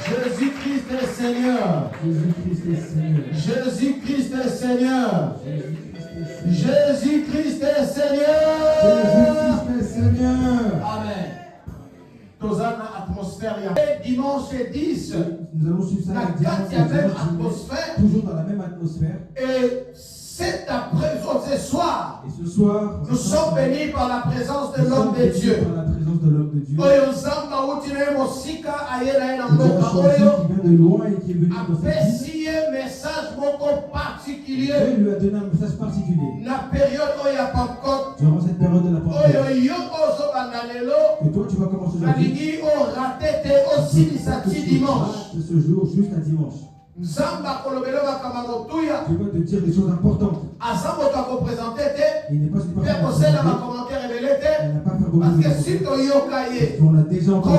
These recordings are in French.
Jésus-Christ est Seigneur. Jésus-Christ est Seigneur. Jésus-Christ est Seigneur. Jésus-Christ est Seigneur. Jésus-Christ est Seigneur. Amen. Dans une atmosphère, dimanche 10, nous allons suivre ça la même atmosphère. Toujours dans la même atmosphère. Et cet après-midi, ce soir, et ce soir, nous sommes bénis par la présence de l'homme de Dieu. Par la présence de l'homme de Dieu. Qui vient de loin et qui est venu dans cette vie. Message particulier. Dieu lui a donné un message particulier. Durant cette période de la Pentecôte. Et toi, tu vas commencer aujourd'hui. Ce jour jusqu'à dimanche. Tu vas te dire des choses importantes. Il n'est pas super. Il n'a pas fait beaucoup de choses. On a déjà entendu.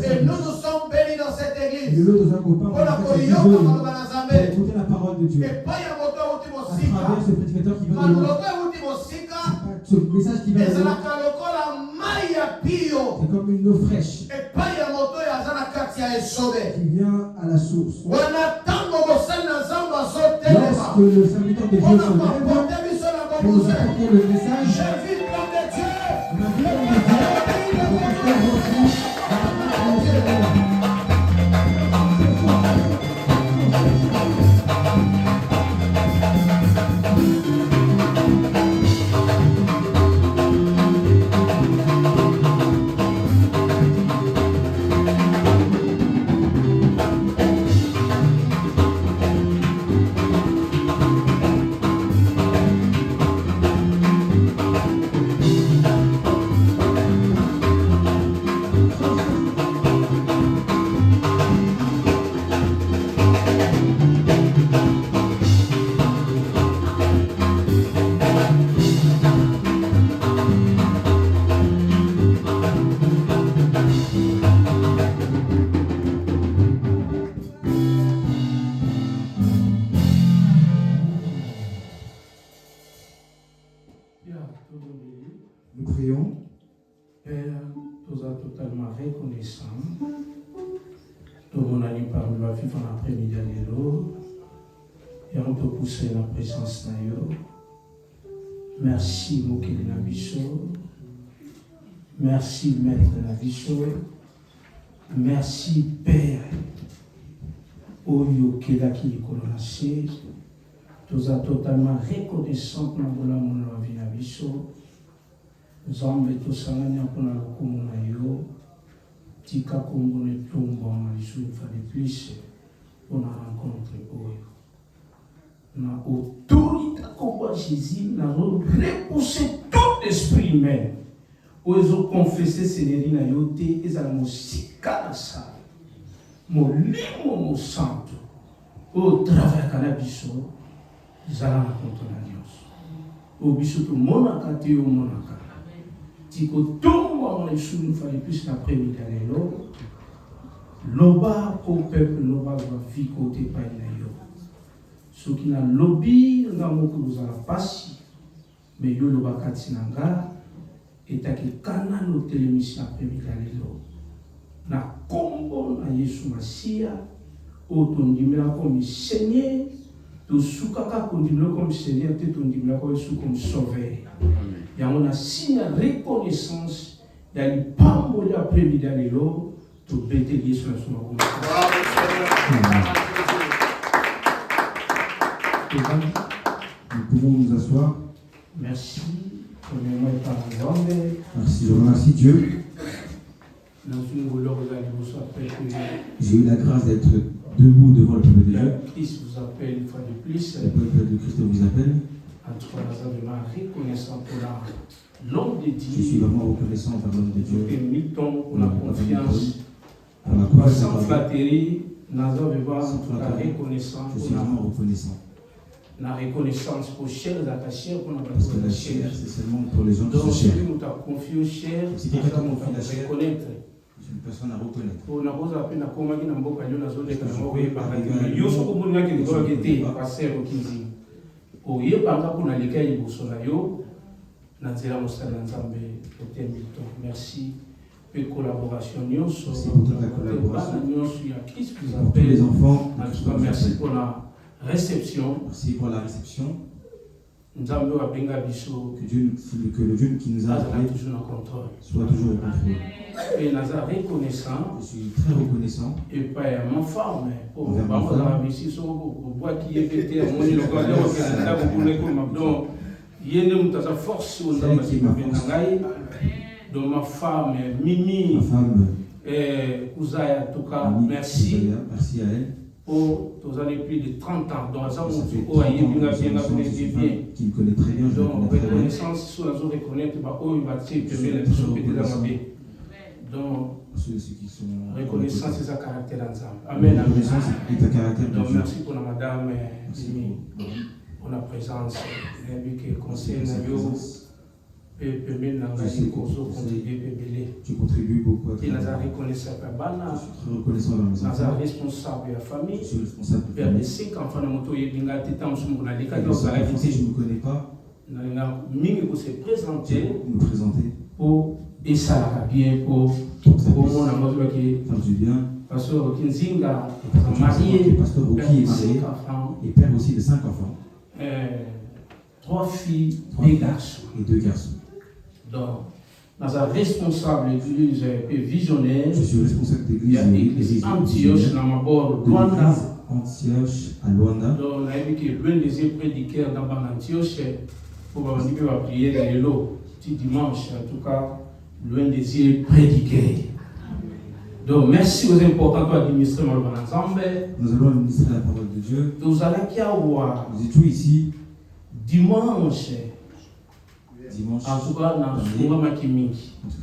Et nous nous sommes bénis dans cette église. Pour écouter la parole de Dieu. À travers ce prédicateur qui va de loin. Ce message qui va de loin. C'est comme une eau fraîche. Qui vient à la source. Lorsque le serviteur de Dieu se lève pour nous apporter le message, nous prions. Père, nous sommes totalement reconnaissants de mon ami parmi ma vie en après-midi de l'eau. Et on peut pousser la présence de Dieu. Merci, Mokele Nabiso. Merci, Maître Nabiso. Merci, Père. Oyo Kelaki Nikolonase. Nous sommes totalement reconnaissants pour la vie Nabiso. Nous avons tous salani apona lokumu na yo tika kombo ne tombo na lisu fallait plus pour la rencontre oyo na autorité kombo Jésus na repousser tout esprit humain ozo confesser Seigneur na yo te ezala mosika na sa molimo mo santo au travers kana biso ezala na contre na nyonso o biso to monaka te o monaka Tiko tout le monde il fallait plus l'après-midi à l'eau. Loba au peuple, loba va vivre côté par yo. Ce qui n'a lobby, nous avons que nous allons passer. Mais yo loba katinanga et à qui canal au télémission après-midi à l'eau. Na combo na Yesu Masia, otondimela comme Seigneur, to sukaka kondimela comme Seigneur, te tondimela comme Yesu comme sauveur. Il y a un signe de reconnaissance. Il y a une pambo d'après-midi à l'eau. Tout bété sur la source. Nous pouvons nous asseoir. Merci. Premièrement, merci, je remercie Dieu. J'ai eu la grâce d'être debout devant le peuple de Dieu. Christ vous appelle une fois de plus. Le peuple de Christ vous appelle. En tout cas, nous sommes vraiment reconnaissants pour l'homme de Dieu. Je suis vraiment reconnaissant envers l'homme de Dieu. Et militons pour la confiance. Pour la confiance. Sans flatterie, nous sommes vraiment reconnaissants. Je suis vraiment reconnaissant. La reconnaissance pour chers attachés pour notre parce que la chair, c'est seulement pour les gens qui sont chers. Donc, si nous t'avons confié aux chers, si quelqu'un t'a confié la chair, reconnaître. C'est une personne à reconnaître. Pour nous avoir appris à comment nous avons fait la zone de Kazamoé, par exemple, nous sommes comme nous qui avons été passés au Kinzi. Au Yé, par exemple, on a les cas, il y a Merci pour la collaboration. Merci pour toute la collaboration. Pour tous les enfants. Merci pour la réception. Merci pour la réception. Que le Dieu qui nous a appelés soit toujours au contrôle. Et nous sommes reconnaissants. Je suis très reconnaissant. Et pas mon femme, mais pour ma femme. Force donc ma femme Mimi, ma femme Ouzaya, en tout cas, merci. Merci à elle. Pour tous années plus de 30 ans. Donc, ça fait 30 ans qui me connaît très bien. Donc, reconnaissance, sur la zone reconnaître, donc, ceux qui sont reconnaissance, c'est sa caractère ensemble. Amen. Reconnaissance est un caractère. Donc, merci pour la madame Mimi, pour la présence, qui conseille tu contribues beaucoup à je suis très reconnaissant dans mes enfants. Responsable de la famille. Je suis responsable de la famille. Si je ne me connais pas, me présenter pour et ça bien pour mon amour qui faire du bien. Pasteur Kinzinga, marié, Pasteur Roki est marié et père aussi de 5 enfants. 3 filles, 2 garçons. Et 2 garçons. Donc, dans un responsable d'église et visionnaire, je suis responsable d'église et l'église Antioche, dans ma bord Luanda. Antioche à Luanda. Donc, on a vu que l'un des prédicateurs dans Antioche, pour prier le petit dimanche, en tout cas, l'un des prédicateurs. Donc, merci aux importants pour administrer mon ensemble. Nous allons administrer la parole de Dieu. Nous étions ici dimanche. En tout cas,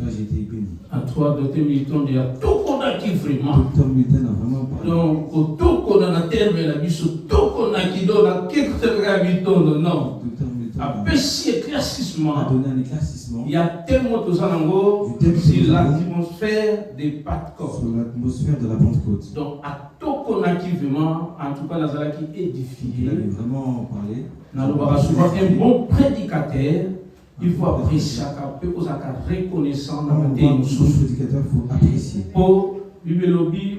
j'ai été béni. En toi, docteur Milton, il y a tout qu'on a qui vraiment. Docteur Milton a vraiment parlé. Donc, tout qu'on a dans terme, il a dit tout qu'on a qui donne, quelque chose non. A péché éclaircissement. A donné un éclaircissement. Il y a tellement de sanango sur l'atmosphère des Pentecôte. Sur l'atmosphère de la Pentecôte. Donc, à tout qu'on a qui vraiment, en tout cas, dans la qui édifié. Il avait vraiment parlé. Nous avons souvent un bon prédicateur. Il faut apprécier reconnaissant dans le prédicateur, il faut apprécier. Pour Bibelobi,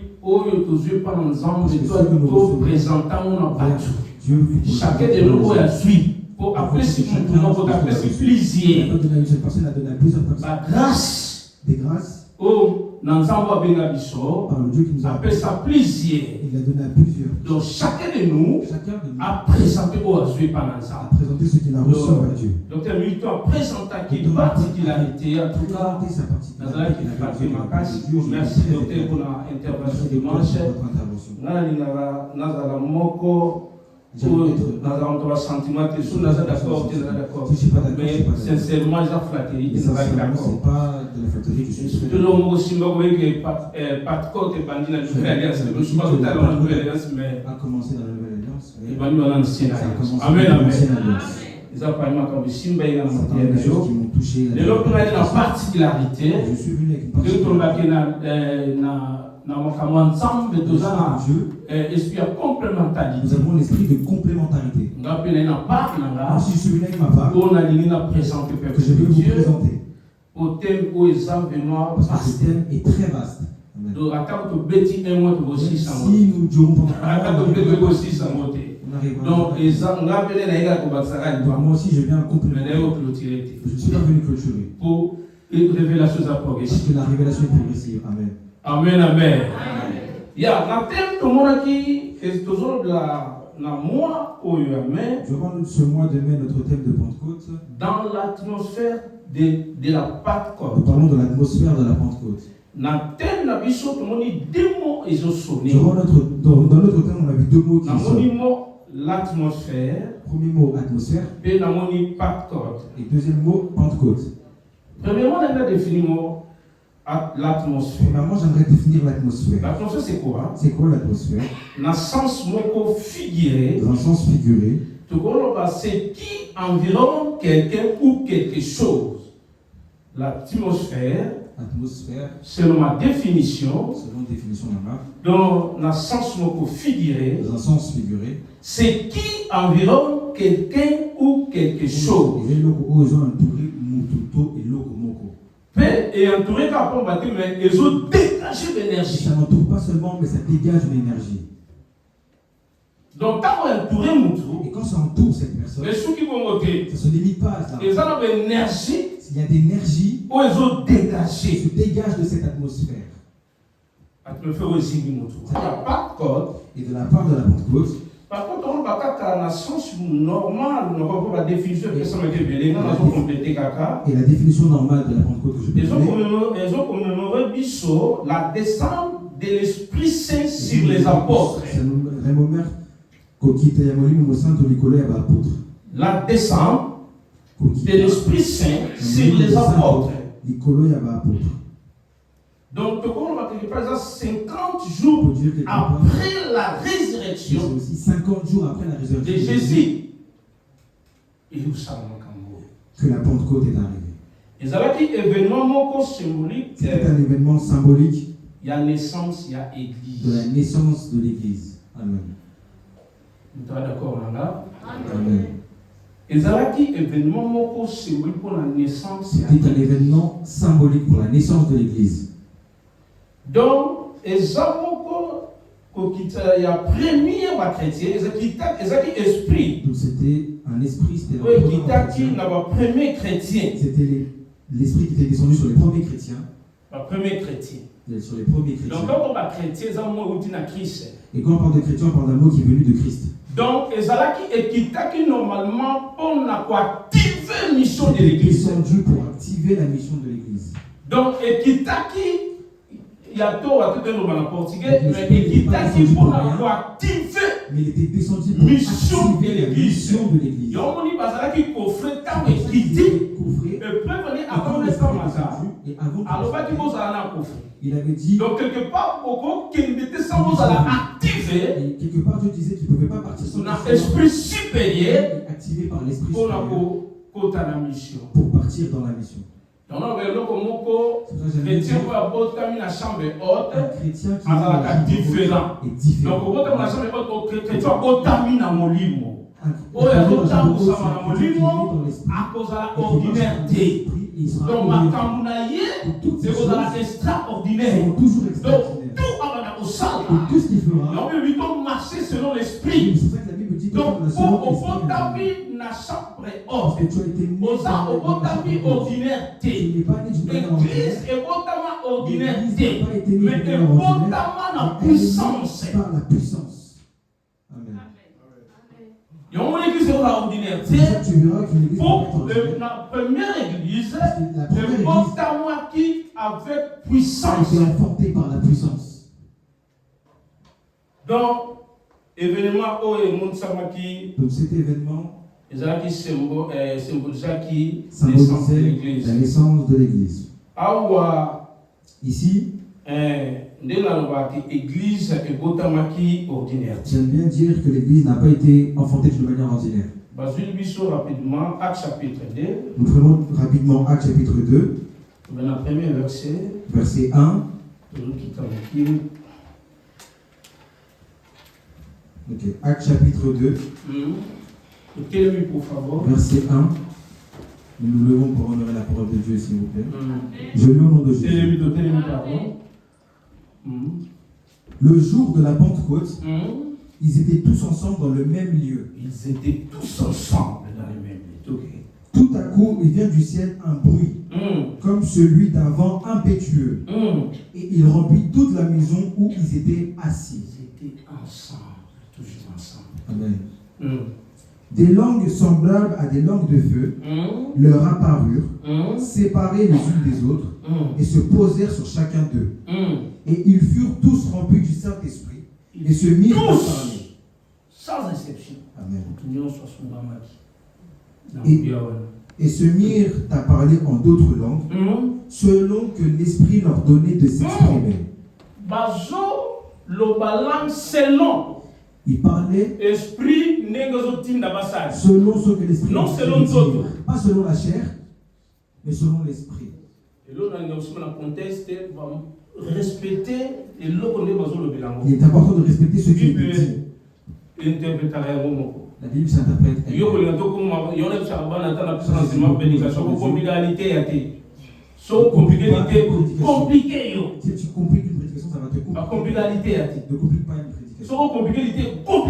par ensemble, et toi, nous présentons chacun de nous a suivi. Pour apprécier pour apprécier plaisir. La grâce. Des grâces. Oh, nous avons par le Dieu qui nous a appelé ça plaisir. Il a donné à plusieurs. Donc chacun de nous a présenté au Azui par ensemble. A présenté ce qu'il a reçu à Dieu. Docteur Milton a présenté une particularité, en tout cas, dans la qui n'a pas fait ma casse. Merci docteur pour l'intervention dimanche. Nous avons moko. Nous avons un sentiment que nous sommes d'accord, mais sincèrement, ils ont flatté. Ils sont d'accord. C'est pas de la flatterie que je suis. Tout le monde aussi, vous voyez que Pentecôte est banni dans la Nouvelle Alliance. Je ne suis pas tout à l'heure dans la Nouvelle Alliance, mais. A commencé dans la Nouvelle Alliance. Il est banni dans l'Ancienne Alliance. Amen, amen. Ils ont parlé comme Simba et des choses qui m'ont touché. Et l'autre, il y a une particularité. Je suis venu avec une particularité. Nous avons ensemble de esprit de complémentarité. Nous avons l'esprit de complémentarité. Nous avons si je suis venu avec ma part, que je vais vous présenter. Au thème où ils ont parce que ce thème est très vaste. Donc, si nous durons donc, moi aussi, je viens complémenter. Je ne suis pas venu clôturer. Pour une révélation progressive. Parce que la révélation est progressive. Amen. Amen, amen. Il y a un thème de mon qui est toujours dans mois où il y a durant ce mois de mai, notre thème de Pentecôte. Dans l'atmosphère de la Pentecôte. Nous parlons de l'atmosphère de la Pentecôte. Dans thème la biso tout monde 2 mots ils ont sonné. Dans notre thème on a vu 2 mots qui sonnent. L'atmosphère. Premier mot atmosphère. Et la Pentecôte. Et deuxième mot Pentecôte. Premièrement, on a défini l'atmosphère. Premièrement, j'aimerais définir l'atmosphère. L'atmosphère c'est quoi? C'est quoi l'atmosphère? Dans un sens figuré. Dans un sens figuré. C'est qui environne quelqu'un ou quelque chose. L'atmosphère. Atmosphère. Selon ma définition. Selon définition dans un sens figuré. Dans un sens figuré. C'est qui environne quelqu'un ou quelque chose. et entouré par pompe baptême, mais ils ont dégagé l'énergie. Ça n'entoure pas seulement, mais ça dégage une énergie. Donc, quand on entoure Moutou, Et quand ça entoure cette personne, les sous qui vont voter, ça ne se limite pas à ça. ils ont une énergie Il y a d'énergie où ils ont qui dégagé. se dégage de cette atmosphère. Il n'y a pas de code. Et de la part de la Pentecôte, Par contre, on va pas la science normale, on va pas la définition de ça, mais on a complété caca. et la définition normale de la Pentecôte que je peux Ils donner, ont commémoré Bissot, la descente de l'Esprit Saint sur les apôtres. La descente de l'Esprit Saint sur les apôtres. Donc, on va dire, par exemple, 50 jours après la résurrection c'est aussi 50 jours après la résurrection de Jésus, que la Pentecôte est arrivée. ils avaient dit événement symbolique. C'est un événement symbolique Il y a naissance, il y a de église. la naissance de l'Église. Amen. Vous êtes d'accord là? Amen. Ils avaient dit événement symbolique pour la naissance. C'était un événement symbolique pour la naissance de l'Église. Donc, il y a premier chrétien, ils ont dit esprit. Donc c'était un esprit, c'était premier chrétien. C'était l'esprit qui était descendu sur les premiers chrétiens. Premier chrétien. Sur les premiers chrétiens. Donc, quand on parle chrétien, c'est un mot qui est Christ. Et quand on parle de chrétien, on parle d'un mot qui est venu de Christ. Donc, qui normalement, on a activé la mission de l'Église. Descendu pour activer la mission de l'Église. Donc, il y a tout en portugais, mais Ekitaki pour activer mais il était descendu pour mission de activer la l'Église. mission de l'Église. Il y a un qui passe qui coffre tant écrit, et prévenir avant le temps et avant alors tu poses à la coffre. il avait dit, Donc quelque part, qui était sans vous à activer, et quelque part Dieu disait qu'il ne pouvait pas partir sans un esprit supérieur activé par l'esprit pour supérieur la mission. pour partir dans la mission. Donc, chrétien qui a dans la chambre haute, Un chrétien qui est différent. est différent. Donc, dans la chambre haute, chrétien qui a dans molimo. Un chrétien qui est dans l'esprit, à cause de l'ordinaireté. Donc, ma camoulaye, c'est cause de l'extraordinaire. sont toujours Donc, extraordinaires. tout a au salle. Et tout ce qu'il fera, Donc, lui doit marcher selon l'esprit. c'est pour ça que la Bible dit que Donc, dans la pour seconde au dans la chambre haute, que tu as été né aux a au ordinaireté. Tu n'es pas né d'une manière ordinaire. L'église est autant ordinaire, L'église n'a pas été née mais d'une est manière ordinaire, autant la mais elle est née puissance. par la puissance. Amen. Il y a une église ordinaire. C'est pour ça que tu verras qu'une église Pour n'est pas ordinaire. la première église, Parce que la première est église autant qui avec a puissance. été enfantée par la puissance. Donc, événement où est monde samaki, Donc cet événement Ezaki symbolisait qui symbolisait l'église. la naissance de l'église. Awa, Ici, l'église est autamaki ordinaire. j'aime bien dire que l'église n'a pas été enfantée d'une manière ordinaire. Basile Bissot rapidement, Actes chapitre 2. Nous prenons rapidement Actes chapitre 2, Dans le premier verset, verset 1. Ok, Actes chapitre 2, Écoutez-lui pour favor. verset 1. Nous nous levons pour honorer la parole de Dieu, s'il vous plaît. Je lis au nom de Jésus. Écoutez-lui, pardon. Le jour de la Pentecôte, ils étaient tous ensemble dans le même lieu. Ils étaient tous ensemble dans le même lieu. Okay. Tout à coup, il vient du ciel un bruit, comme celui d'un vent impétueux. Et il remplit toute la maison où ils étaient assis. Ils étaient ensemble, toujours ensemble. Amen. Des langues semblables à des langues de feu leur apparurent, séparées les unes des autres, et se posèrent sur chacun d'eux. Et ils furent tous remplis du Saint-Esprit, et se mirent à parler. Sans exception. Amen. Et se mirent à parler en d'autres langues, selon que l'Esprit leur donnait de s'exprimer. Bazo, le balang selon. Ils parlaient Esprit selon ce que l'Esprit non leur selon donnait de d'autres. dire. Pas selon la chair, mais selon l'Esprit. Et là, on a aussi un contexte, respecter et là, on est dans le bilan. Il est important de respecter ce qui est dit. La Bible s'interprète. So compliqué, compliqué. Si tu compliques une prédication, ça va te compliquer. Ne complique pas une prédication. So compliqué au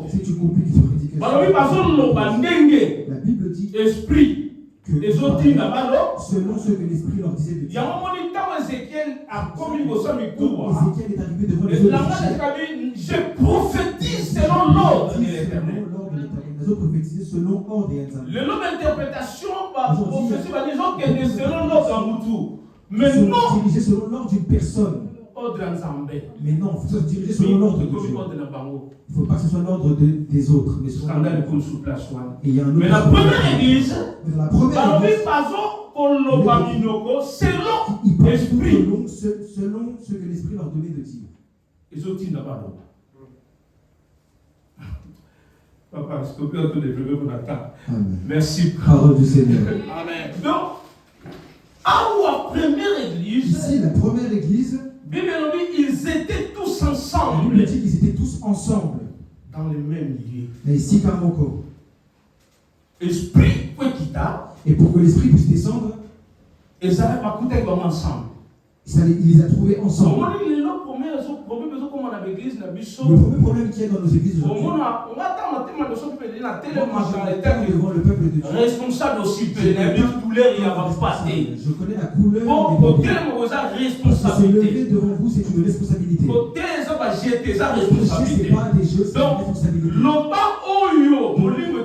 Si tu compliques une prédication, la Bible dit esprit. Les autres selon ce que l'esprit leur disait de dire. Ézéchiel Ézéchiel est arrivé devant les autres. Je prophétise selon l'ordre de l'Éternel. Les autres prophétisaient selon l'ordre et le nom d'interprétation, prophétie, va dire que selon l'ordre en Moutou. Mais non. Ils sont dirigés selon l'ordre d'une personne. Mais non, il faut se diriger selon l'ordre de Dieu. Il ne faut pas que ce soit l'ordre des autres. Mais et il y a un autre. Mais la première église, selon l'esprit. Selon ce que l'esprit leur donnait de dire. Les autres n'ont pas l'ordre. Papa, s'il te plaît, on te développer mon attaque. Merci. Parole du Seigneur. Amen. Donc, à la première église, ici, la première église, ils étaient tous ensemble. La Bible dit qu'ils étaient tous ensemble. Dans le même lieu. Mais ici, Kamoko. Esprit peut quitter. Et pour que l'esprit puisse descendre, et ça va pas coûter comme ensemble. Il les a trouvés ensemble. Le premier problème qu'il y a dans nos églises aujourd'hui, devant le peuple de Dieu, responsable aussi, je connais la couleur des se lever devant vous, c'est une responsabilité. C'est pas des jeux, c'est une responsabilité.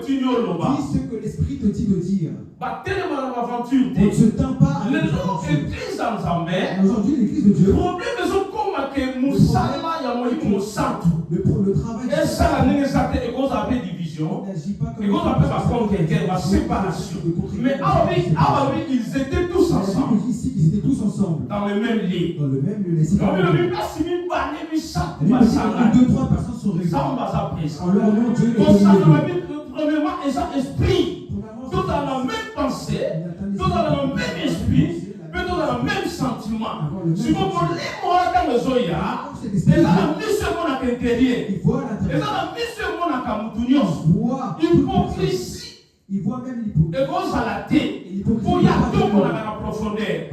Dis ce que l'esprit te dit de dire. On ne se tint pas à aujourd'hui, l'église de Dieu. Le travail n'agit pas comme séparation. Mais ils étaient tous ensemble. Ici, ils étaient tous ensemble. Dans le même lieu. Dans le même lieu. Deux, trois personnes sont réunies. En leur nom, Dieu est premièrement, ils ont esprit. Tout dans la même pensée, tout dans le même esprit, tout dans le même sentiment. Si vous voulez, moi, dans le Zoya, les gens ont mis ce monde à l'intérieur. Les gens ont mis ce monde à Kamoutunios. Hypocrisie. Ils voient même l'hypocrisie. Et vous à la tête. Pour y avoir tout le monde à la profondeur. Aïe,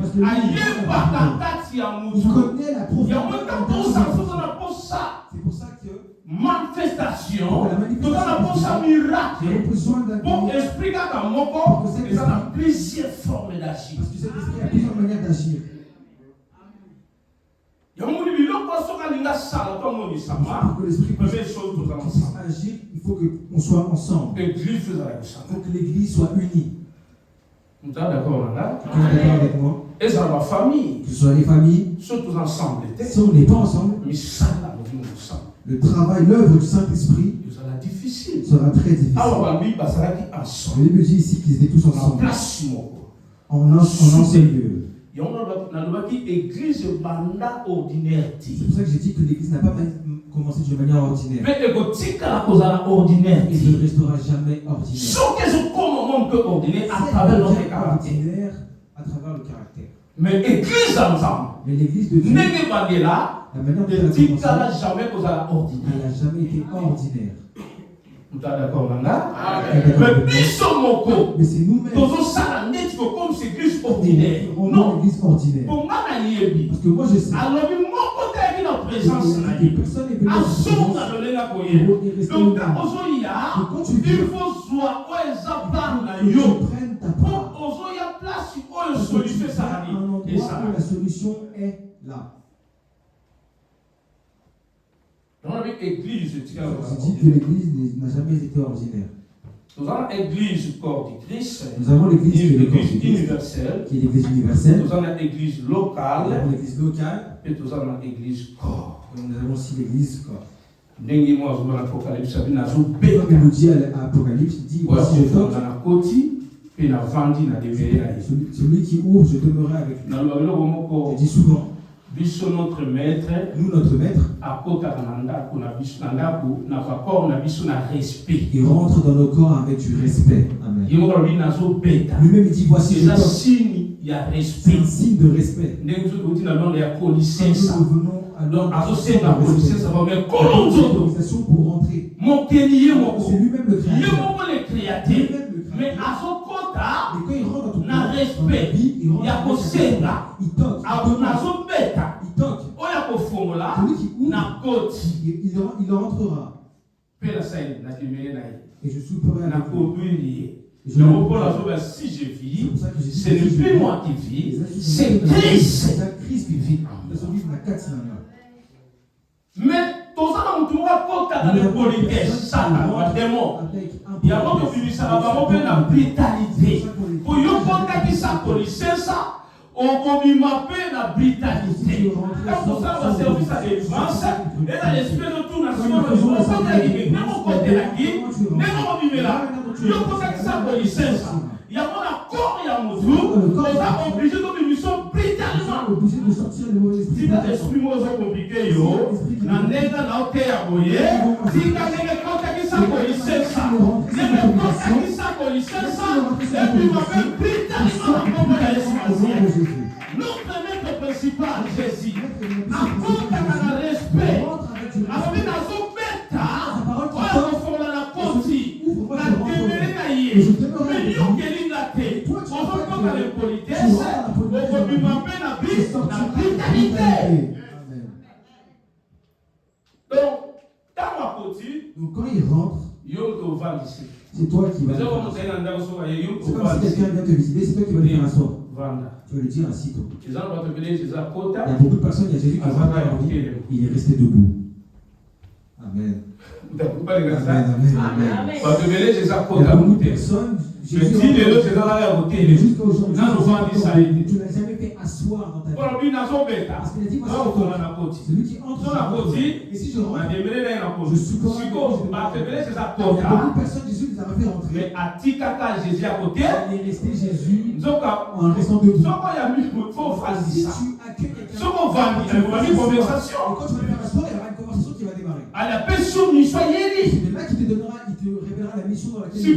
pas la tête, il y a un mouton. Il y a un mouton, c'est pour ça que manifestation, tout ça pour ça miracle. Pour expliquer à mon corps, il y a plusieurs formes d'agir. Parce que cet esprit a plusieurs manières d'agir. Il y a un monde qui pour que l'esprit puisse agir, il faut qu'on soit ensemble. Il faut que l'église soit unie. Vous êtes d'accord avec moi? Et ça va famille. Que ce soit les familles. Surtout ensemble. Si on n'est pas ensemble, le travail, l'œuvre du Saint-Esprit sera très difficile. La Bible dit ici qu'ils étaient tous ensemble. En un seul lieu. C'est pour ça que j'ai dit que l'église n'a pas commencé de manière ordinaire. Il ne restera jamais ordinaire. À travers notre caractère. À travers le caractère. Mais l'église ensemble. Mais l'église de Dieu. La manière dont elle a commencé, elle n'a jamais été ordinaire. Vous êtes d'accord, Nanga? Mais c'est nous-mêmes. Comme c'est l'église ordinaire. Non, l'église ordinaire. Parce que moi je sais. Personne n'est venu donc quand tu viens, il faut soit prenne ta part. Un endroit où la solution est là. Je dis que l'église n'a jamais été ordinaire. Nous avons l'église corps de Christ. Nous avons l'église universelle. Qui est l'église universelle. Nous avons l'église locale. Nous avons l'église locale. Et nous avons l'église corps. Nous avons aussi l'église corps. Comme il nous dit à l'Apocalypse, il dit voici je toque. Celui qui ouvre, je demeurerai avec lui. Je dis souvent. Notre maître, nous notre maître, il rentre dans nos corps avec du respect. Amen. Lui-même il dit voici je toque. C'est un signe de respect. Nous revenons à l'autorisation pour rentrer. C'est lui-même le créateur. Mais à son quota, Mais quand il rentre dans ton na corps, respect, il rentre il y a avec qu'au senga, il toque, na son bêta, il toque. oya ko fongola, Celui qui ouvre, na koti. il entrera. Pe la saïd, na kimere na Et je souperai na avec vous. koduiri. Je Le le repos la ferai. chose, si je vis, C'est pour ça que j'ai dit ce que n'est si je plus vis, moi qui vis, c'est c'est Christ. C'est Christ qui vit. Nous sommes vivre la 4 Mais tout ça, on doit compter dans les politesses, ça, dans les démons. Il y a beaucoup de ça va pas la brutalité. Pour y avoir qui ça police, ça, on va m'appeler la brutalité. Quand on ça va servir à défense, et dans l'esprit de toute nation, on va pas dire que non, on compte la qui, non, on vit là. Il y a qui ça police, ça. Il y a mon accord, il y a mon tour, on est obligé de mission brutalement. Obligé de sortir le mauvais esprit. Si tu esprit compliqué, yo, na nega na ote ya boye, si ka nega kota ki sa police ça, nega kota ki sa police ça, et puis ma belle brutalement comme la Jésus. Notre maître principal, Jésus, apporte à respect, avec la son bêta, on va faire la côte, la téméré na yé, mais yo keli na te, on va faire les politesses, on va m'appeler la brutalité. Donc quand il rentre, c'est toi qui vas le faire asseoir. C'est comme si quelqu'un vient te visiter, c'est toi qui vas le faire asseoir. Tu vas lui dire assis-toi. Il y a beaucoup de personnes, il y a Jésus qui il est resté debout. Amen. Amen, amen, amen. Il y a beaucoup de personnes, Jésus jusqu'à aujourd'hui, tu n'as jamais fait asseoir dans ta vie. Parce qu'il a dit, moi, celui qui entre, et si je rentre, je supporte. Il y a beaucoup de personnes, Jésus les a fait rentrer. Mais à Tikaka, Jésus à côté, il est resté Jésus en restant debout. Si tu accueilles quelqu'un, et quand tu vas le faire asseoir, il y aura une conversation qui va démarrer. C'est là qui te donnera, il te révélera la mission dans laquelle il est.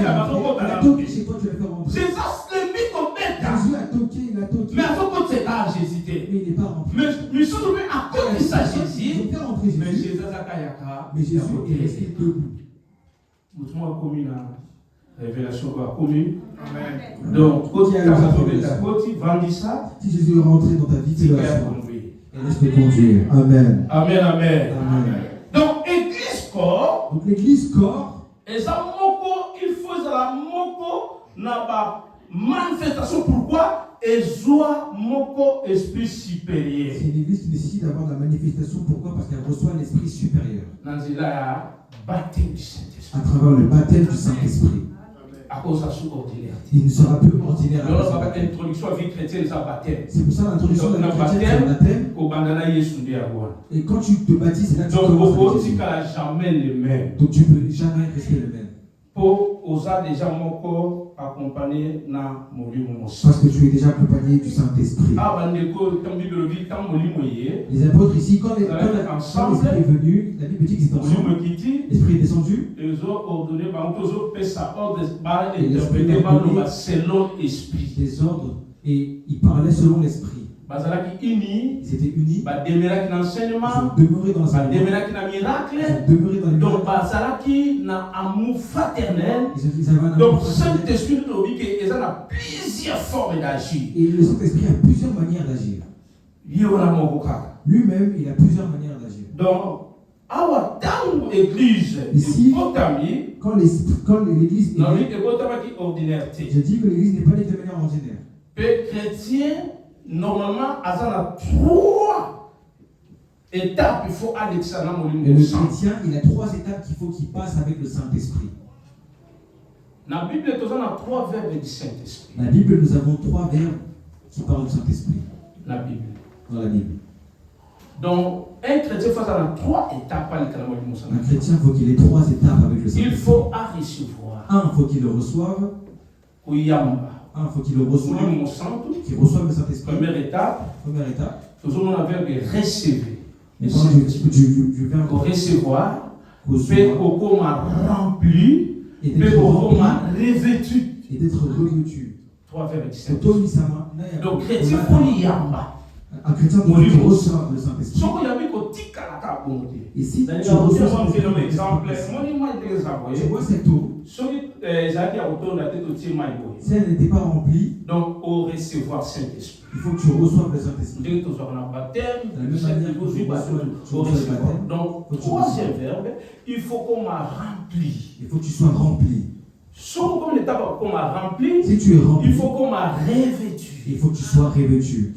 Il a toqué chez toi, tu vas le faire rentrer. Jésus a toqué, il a toqué. Mais à son côté, c'est pas Jésus. Mais il n'est pas rentré. Mais je suis à côté de ça, Jésus. Il fait rentrer Jésus. Mais Jésus est resté debout. Nous avons commis la révélation commune. Donc, côté à côté, vendis ça. Si Jésus est rentré dans ta vie, tu vas et laisse-le conduire. Amen. Amen, amen. Amen. Donc, église corps. Donc, l'église corps. Et ça, il faut la moko n'a pas manifestation. Pourquoi? Et joie moko esprit supérieur. C'est une église qui décide d'avoir la manifestation. Pourquoi? Parce qu'elle reçoit l'esprit supérieur. Baptême du Saint-Esprit. À travers le baptême du Saint-Esprit. À cause de ça, ordinaire. Il ne sera plus ordinaire. L'introduction à la vie chrétienne, c'est un baptême. C'est pour ça l'introduction de la vie chrétienne, c'est un baptême. Et quand tu te baptises, c'est là que tu commences à Jésus. jamais le même. Donc tu ne peux jamais rester le même. Pour oser déjà mon corps accompagné na molimo. Parce que tu es déjà accompagné du Saint-Esprit. Les apôtres ici, quand l'Esprit est venu, la Bible dit qu'ils étaient ensemble. L'Esprit est descendu. Ils ont ordonné, selon l'Esprit. Des ordres et ils parlaient selon l'Esprit. Ils étaient unis. Ils ont demeuré dans l'enseignement. Ils ont demeuré dans les miracles. Amour fraternel. Ils avaient un amour Donc, fraternel. Saint-Esprit nous dit qu'il y a plusieurs formes d'agir. Et le Saint-Esprit a plusieurs manières d'agir. Lui-même, il a plusieurs manières d'agir. Donc, dans l'église, ici, quand l'église est née, je dis que l'église n'est pas née de manière ordinaire. Les chrétiens, normalement, il y a 3 étapes qu'il faut aller et le chrétien, il a 3 étapes qu'il faut qu'il passe avec le Saint-Esprit. Dans la Bible, il y a 3 verbes du Saint-Esprit. La Bible, nous avons 3 verbes qui parlent du Saint-Esprit. La Bible. Dans la Bible. Donc, un chrétien face à 3 étapes. Un chrétien, il faut qu'il ait 3 étapes avec le Saint-Esprit. Il faut recevoir. Un, il faut qu'il le reçoive. Un, il faut qu'il le reçoive. Qu'il reçoive le Saint-Esprit. Première étape. Toujours on a verbe recevoir. Et quand du verbe recevoir, on m'a rempli, on m'a revêtu. Et d'être revêtu. 3 verbes. Donc, chrétien, faut y yamba. Un chrétien qui reçoit le Saint-Esprit. Et si tu reçois tu vois cette eau, si elle n'était pas remplie, donc au recevoir Saint-Esprit. il faut que tu reçoives le Saint-Esprit. Donc, troisième verbe, il faut qu'on m'a rempli. Il faut que tu sois rempli. Sauf comme l'étape qu'on m'a rempli, si tu es rempli, il faut qu'on m'a revêtu. Il faut que tu sois revêtu.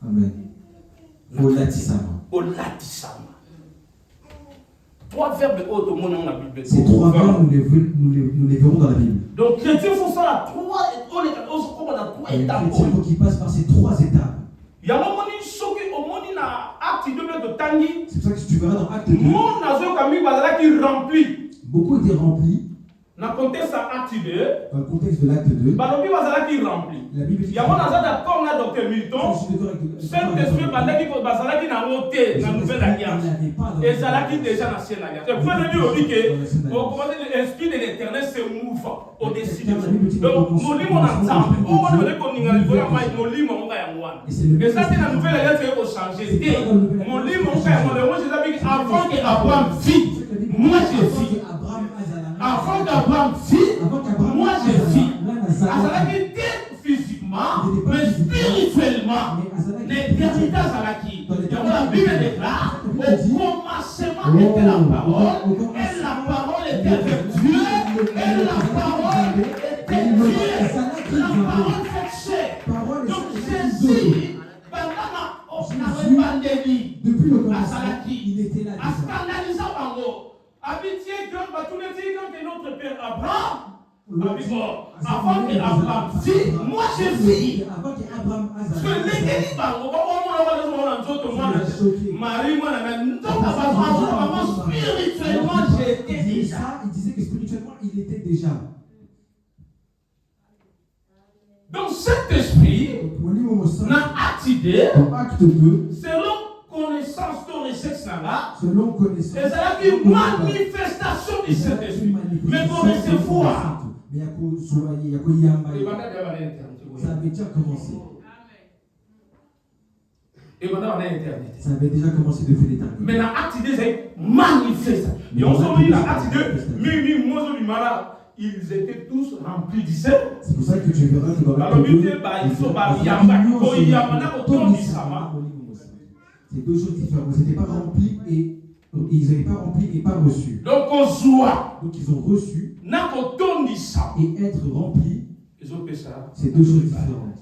Amen. Au latissement. Au latissement. Trois verbes autres dans la Bible. Ces trois verbes, nous les verrons dans la Bible. Donc, chrétiens font ça à trois étapes. Il faut qu'ils passent par ces trois étapes. Il y a un moment où c'est pour ça que si tu verras dans Acte 2, beaucoup étaient remplis. Dans le contexte de l'acte 2, la Bible dit il y a un d'accord avec Dr. Milton. Saint-Esprit bazalaki na moté na nouvelle alliance. Et zalaki déjà dans l'ancienne alliance. Et vous dit que l'esprit de l'Éternel se mouve au-dessus de nous. Donc molimo na nzambe. O wana bele ko ninga livola mai molimo monga ya mwana. Et ça c'est la nouvelle alliance qui va changer. Molimo monga ya mwana. Moi je savais avant que Abraham vit, moi je vis. Avant qu'Abraham vit, moi je vis. Azalaki physiquement, mais spirituellement, l'éternité Azalaki. La Bible déclare au commencement était la parole, et la parole était avec Dieu, et la parole était Dieu. La parole fait chair. Donc Jésus, depuis le commencement, il était là. Habitié comme tous les dit comme notre père Abraham. Avant qu'Abraham vit, moi je vis. Avant qu'Abraham Parce que l'église, Marie, moi, spirituellement, j'étais déjà. Il disait que spirituellement, il était déjà. Donc cet esprit, dans acte 2, selon connaissance, selon connaissance, et c'est là une manifestation du Saint-Esprit. Mais pour recevoir, ça avait déjà commencé. Ça avait déjà commencé depuis l'éternité. Mais dans l'acte 2, c'est manifestation. Et on s'en dit dans l'acte 2, ils étaient tous remplis du Saint. C'est pour ça que tu verras que dans l'acte 2, c'est deux choses différentes. Ils n'étaient pas remplis et ils n'avaient pas rempli et pas reçu. Donc ils ont reçu et être remplis. C'est deux choses différentes.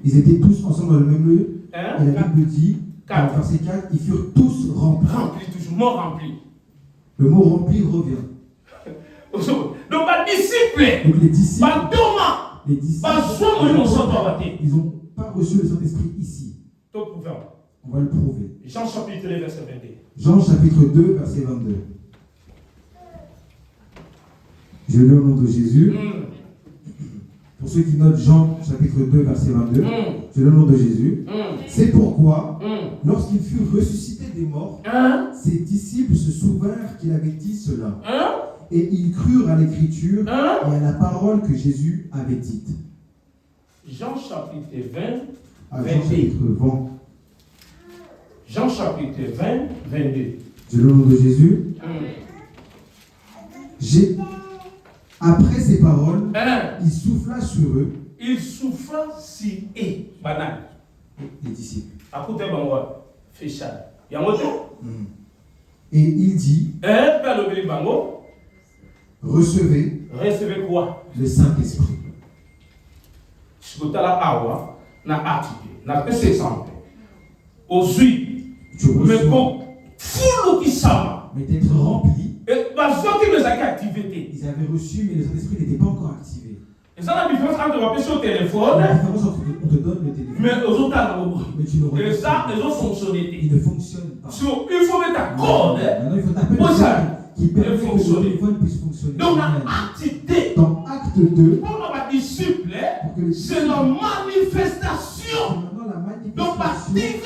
Ils étaient tous ensemble dans le même lieu. Et la Bible dit, dans verset 4, ils furent tous remplis. Le mot rempli revient. Donc les disciples, ils n'ont pas reçu le Saint-Esprit ici. On va le prouver. Jean chapitre 2, verset 22. Jean chapitre 2, verset 22. Je lis au nom de Jésus. Pour ceux qui notent Jean chapitre 2, verset 22. Je lis au nom de Jésus. C'est pourquoi, lorsqu'il fut ressuscité des morts, ses disciples se souvinrent qu'il avait dit cela. Et ils crurent à l'écriture et à la parole que Jésus avait dite. Jean chapitre 20, Jean chapitre 20, 22. Je lis au nom de Jésus. Après ces paroles, il souffla sur eux. Il souffla sur eux. Banal. Les disciples. Et il dit, recevez quoi? Le Saint-Esprit. Mais d'être rempli. Ils avaient reçu, mais le Saint-Esprit n'était pas encore activé. Et ça, la différence entre on va sur téléphone. La différence entre on te donne le téléphone. Mais aux autres, et ça, les autres fonctionnent. Il ne fonctionne pas. Il faut mettre un code. Maintenant, il faut taper le qui permet que le téléphone puisse fonctionner. Donc, dans acte 2, pour nos disciples, c'est la manifestation. Donc, activer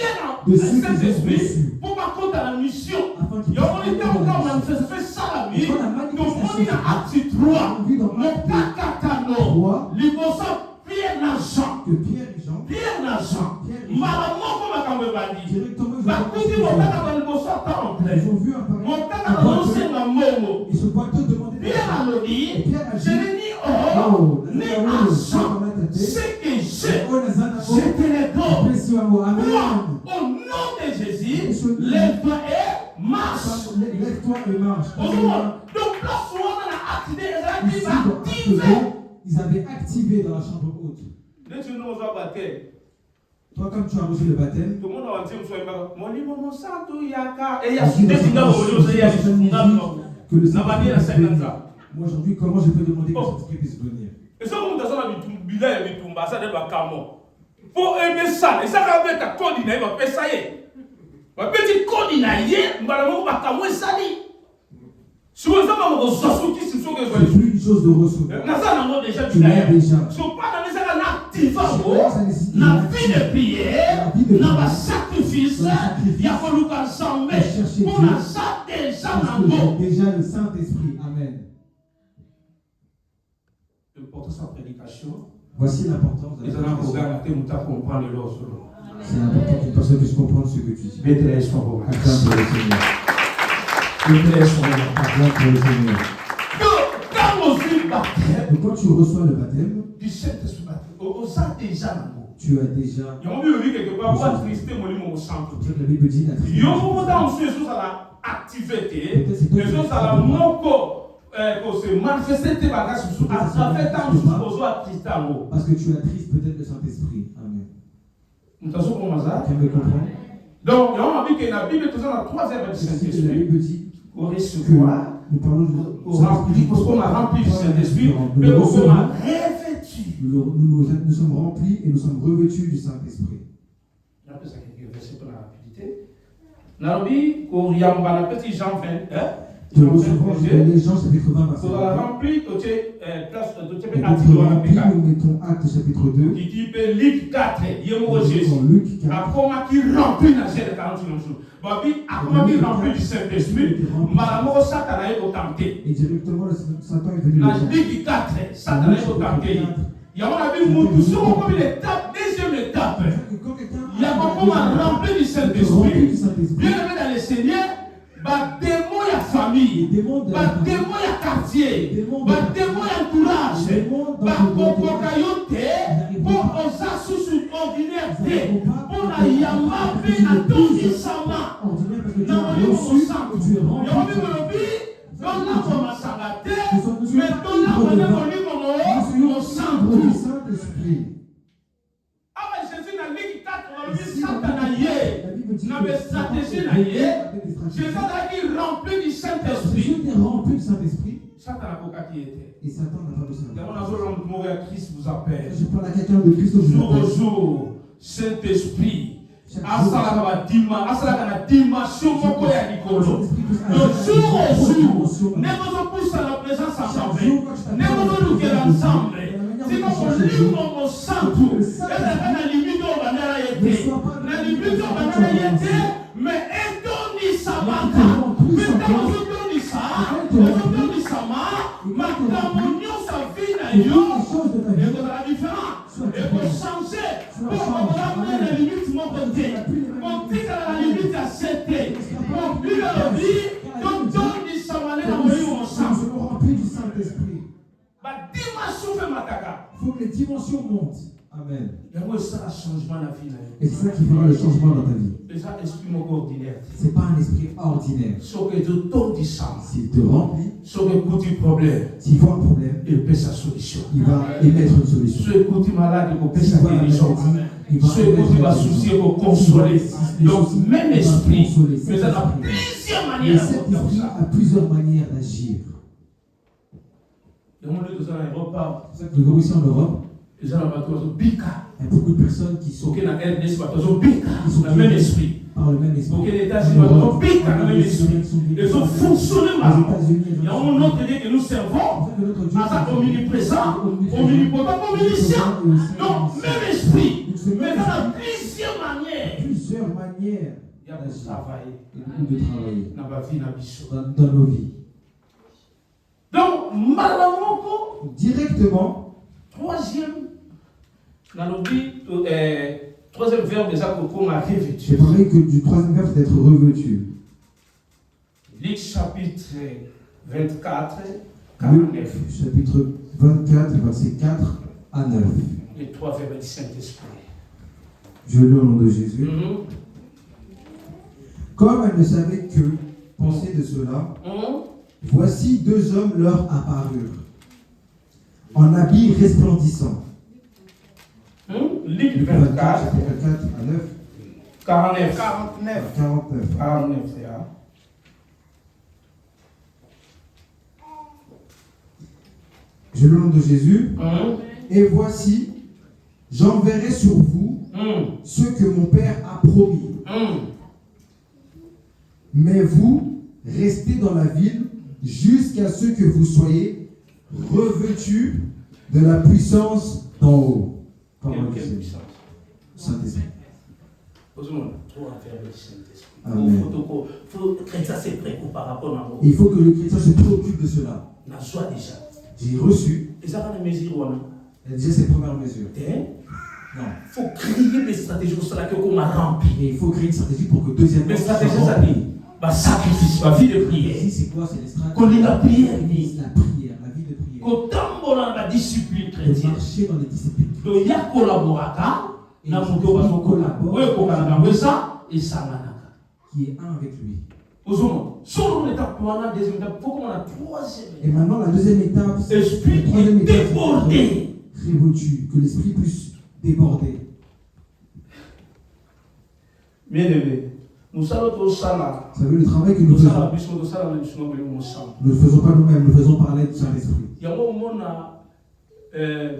le Saint-Esprit pour ma compte à la mission. Il y a un temps où on manifeste ça la vie. Donc, on est dans acte 3. 3. On vit dans Le Acte Kakatano. 3 Liboso Pierre Jean. que Pierre et Jean, Pierre Jean. directement Ils ont vu apparaître et ce bateau demandait Pierre a dit, et Pierre a je dit, l'ai dit, oh, né argent, ce que j'ai, je te le donne. Moi, au nom de Jésus, lève-toi et marche. Lève-toi et marche. Donc, là, souvent, on a activé, ils avaient activé dans la chambre haute. Toi, comme tu as reçu le baptême, tout le monde a dit, que le Seigneur, moi aujourd'hui, comment je peux demander que le Saint-Esprit puisse venir? Et ça, vous avez dit, pour aimer ça, et ça va être un code, il va faire ça. Un petit code, il va faire ça. Si vous avez c'est plus une chose de recevoir. Tu l'as déjà. La vie de prière, dans le sacrifice, il y a fallu qu'on s'en mette pour la salle des gens. Déjà le Saint-Esprit. Amen. L'importance de la prédication. Voici l'importance de la prédication. C'est important qu'une personne puisse comprendre ce que tu dis. Acclame pour le Seigneur. Acclame pour le Seigneur. Et quand tu reçois le baptême, du Saint-Esprit, tu as déjà. Il y a vu quelque part, la Bible dit la tristesse. Les choses à la moko, se manifester par grâce à travers tant de parce que tu attrises peut-être le Saint-Esprit. Amen. Nous avons commencé à comprendre. Donc, il y a vu que la Bible est toujours dans la troisième verset du Saint-Esprit. La Bible dit qu'on recevoir, nous parlons de parce qu'on a rempli du Saint-Esprit, mais on a revêtu. Nous sommes remplis et nous sommes revêtus du Saint-Esprit. On appelle ça quelques versets pour la rapidité. Narobi, au Yamba, petit Jean 20, de recevoir les gens, chapitre 20, verset 20. Rempli, nous mettons Acte chapitre 2. Qui dit Luc 4, Jésus. Luc 4. À comment qui remplit la chair de 41 jours. Babi, à comment qui remplit du Saint-Esprit. Malamo, Satan a été tenté. Et directement, Satan est venu. La Luc 4, Satan a été tenté. Il y a un avis, nous sommes comme une étape, deuxième étape. Il y a comment rempli du Saint-Esprit. Bien aimé dans le Seigneur. Ba démon ya famille, ba démon ya quartier, ba démon ya entourage, ba kokoka yo te, pour osa susu ordinaire te, pour la yama pe na tondi sama, na moni mo santo, ya moni mo lobi, don na mo masanga te, mais don na mo ne moni mo santo. Ah, Jésus n'a dit que Satan a yé, n'a pas stratégie na yé. Jésus a dit rempli du Saint-Esprit. Jésus est rempli du Saint-Esprit. Satan n'a pas qui était. Et Satan n'a pas besoin. Christ vous appelle. Je parle à quelqu'un de Christ aujourd'hui. Jour au jour, Saint-Esprit. Asala kana dimension moko ya likolo. Jour au jour, nemozo pousse à la présence ensemble. Nemozo lukela ensemble. C'est comme on livre mon santo. Elle a la limite au banara yete. La limite au banara yete, mais étonne sa mata. Mais quand on donne ça, on donne sa ma, ma camonio sa vie na yo. Et vous avez la différence. Et vous changez. Pour ramener la limite mon côté. On dit à la limite à 7 on dit la vie, donc donne sa manée dans mon sang. Je me remplis du Saint-Esprit. Il faut que les dimensions montent. Amen. Et c'est ça qui fera le changement dans ta vie. Ce n'est pas un esprit ordinaire. S'il te remplit, s'il voit un problème, il peut sa solution. Il va émettre une solution. Ceux qui malade, il peut sa guérison. Ceux qui va soucier pour consoler. Donc, même esprit, mais ça a plusieurs manières. Cet esprit a plusieurs manières d'agir. Nous sommes ici en Europe. Il y a beaucoup de personnes qui sont dans le même esprit. Par le même esprit. Ils ont fonctionné mal. Il y a un autre Dieu que nous servons. À ça, omniprésent, omnipotent, omniscient. Donc, même esprit. Mais dans la plusieurs manières. Plusieurs manières. Il y a beaucoup de travail. Et beaucoup de travail. Dans ma vie, dans nos vies. Donc, Malamoko, directement, troisième verbe déjà qu'on a revêtu. j'ai parlé que du troisième verbe, c'est d'être revêtu. Luc chapitre 24, Luc 49. chapitre 24, verset 4 à 9. Les trois verbes du Saint-Esprit. Je lis au nom de Jésus. Comme elle ne savait que penser de cela, voici deux hommes leur apparurent, en habits resplendissants. Luc 24, 4 à 9. 49. 49. Yeah. Je lis au nom de Jésus. Et voici, j'enverrai sur vous ce que mon Père a promis. Mais vous, restez dans la ville jusqu'à ce que vous soyez revêtus de la puissance d'en haut. Quelle puissance? Saint-Esprit. Amen. Il faut que le chrétien se préoccupe de cela. J'ai reçu. Elle disait ses premières mesures. Non. Il faut créer des stratégies pour cela qu'on a rempli. Et il faut créer une stratégie pour que deuxièmement. Les stratégies, ça dit, sacrifice, la vie de prière. C'est quoi? C'est les stratégies. Qu'on lit la prière, la prière, la vie de prière. Qu'on tombe dans la discipline De chrétienne. marcher dans les disciplines. Donc, il y a collaborateur, qui est un avec lui. Et maintenant, la deuxième étape, c'est Esprit débordé. Revêtu, que l'esprit puisse déborder. Bien aimé, nous savons tout ça. Vous savez, le travail que nous faisons, nous ne le faisons pas nous-mêmes, nous le faisons par l'aide du Saint-Esprit. Il y a un moment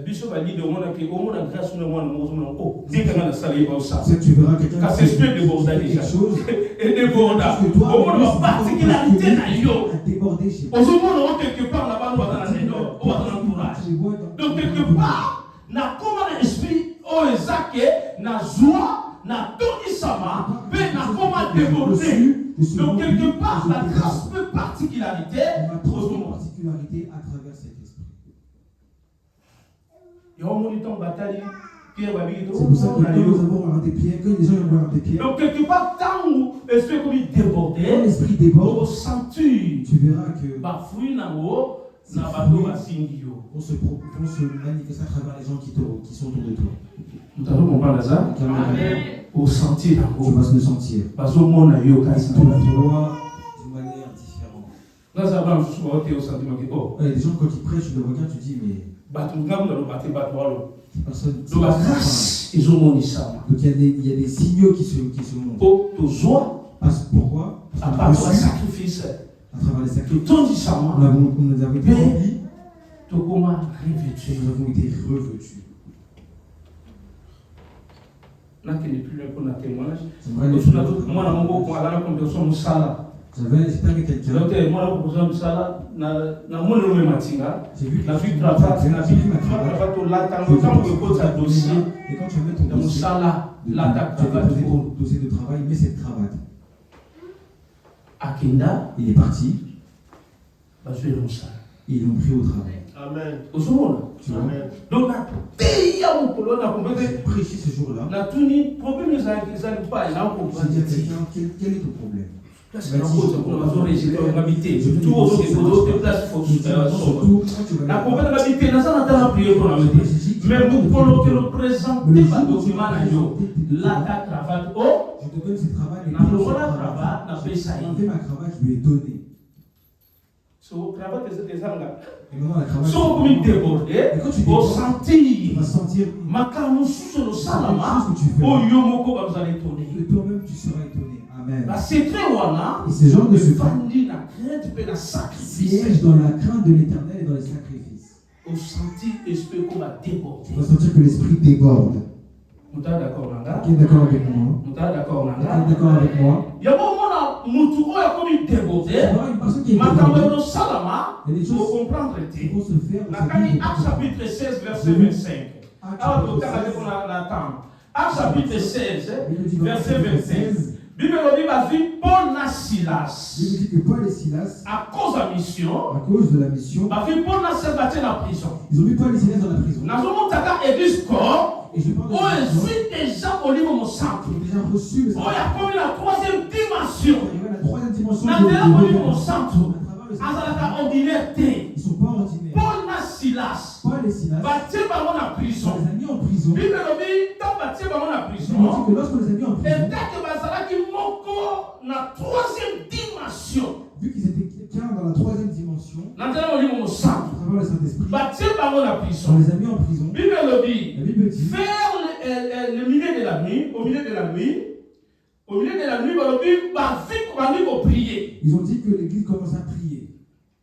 Bishop a dit de moi que au moins grâce nous moi oh dès que on a salé au ça C'est que tu verras quelqu'un quand c'est esprit débordant déjà et débordant au moins particularité na yo au moins quelque part là-bas nous va dans l'endroit on va dans l'entourage donc quelque part na comment l'esprit o ezake na joie na tonisama pe na comment déborder donc quelque part la grâce peut particularité à travers cet esprit. C'est pour ça que quand nous avons des pierres, quand les gens ont des pierres, donc quelque part, tant où l'esprit déborde, quand l'esprit déborde, tu verras que on se manifeste à travers les gens qui sont autour de toi. Nous allons comprendre ça. Au sentir, tu vas se le sentir. Parce que mon aïe, quand il te voit d'une manière différente. Là, ça va, je suis au sentiment que oh. Les gens quand ils prêchent, tu le regardes, tu dis mais. Personne. Ils ont mon ça. Donc il y a des signaux qui se montrent. Pourquoi? À part le sacrifice. À travers les sacrifices. On nous avons été remplis. Nous avons été revêtus. Là, qui n'est plus là pour un témoignage. J'étais avec quelqu'un. Donc, moi, pour exemple, ça, na mon nom matinga. J'ai vu la vie travail, na vie travail tout là quand on pose un dossier. Et quand tu mets ton dossier, tu déposes ton dossier de travail, mais cette cravate. Akinda, il est parti. Et ils l'ont pris au travail. Amen. Au jour tu vois. Donc, j'ai prêché ce jour-là. La tuni problème ils n'arrivent pas. Il y a un problème. Quel est ton problème? C'est la cause pour la région habité. Tout aux autres places faut la problème d'habiter, là ça n'a pas prié pour la météo. Mais vous pouvez le présenter par document là yo. Là ta cravate oh. Je te donne ce travail. Na la cravate na paye ça. J'ai ma cravate, je lui ai donné. So cravate c'est des anga. Et maintenant la cravate. So comme débordé. Au sentir. Tu vas sentir. Makamu sur le salama. Oh yo moko va vous aller tourner. Et toi-même tu seras étonné. Amen. Et ce genre de secret siège dans la crainte de l'Éternel et dans les sacrifices. Au sentir esprit qu'on va déborder. Tu vas sentir que l'esprit déborde. Vous êtes d'accord là? Qui est d'accord avec moi? Vous êtes d'accord là? Qui est d'accord avec moi? Il y a un moment là, Moutouro est comme débordé. Une personne qui est débordée. Il y a des choses qui comprendre. vont se faire. Acte chapitre 16, verset 25. Alors, Acte chapitre 16, verset 25. Bible dit Paul n'a Silas. Il dit que Paul et Silas, À cause de la mission, à cause de la mission, la prison. ils ont mis Paul et Silas dans la prison. Et je parle de la prison. Ils ont déjà reçu le Saint-Esprit. Il y a la troisième dimension. Il y a la troisième dimension Dans de le révélation. centre, À travers le Saint-Esprit. ordinaire. Ils ne sont pas ordinaires. Paul na Silas. Paul et Silas, Batie bango na on prison. les a mis en prison. Bible lobi tant batie bango na Il dit prison. que lorsqu'on les a mis en Et prison, dès que bazalaki moko na troisième dimension. vu qu'ils étaient quelqu'un dans la troisième dimension, Na tena molimo mo à centre. travers le Saint-Esprit, Batie bango na on prison. les a mis en prison. Bible lobi La Bible dit, vers le milieu de la nuit, au milieu de la nuit, balobi bandi ko prier. ils ont dit que l'église commence à prier.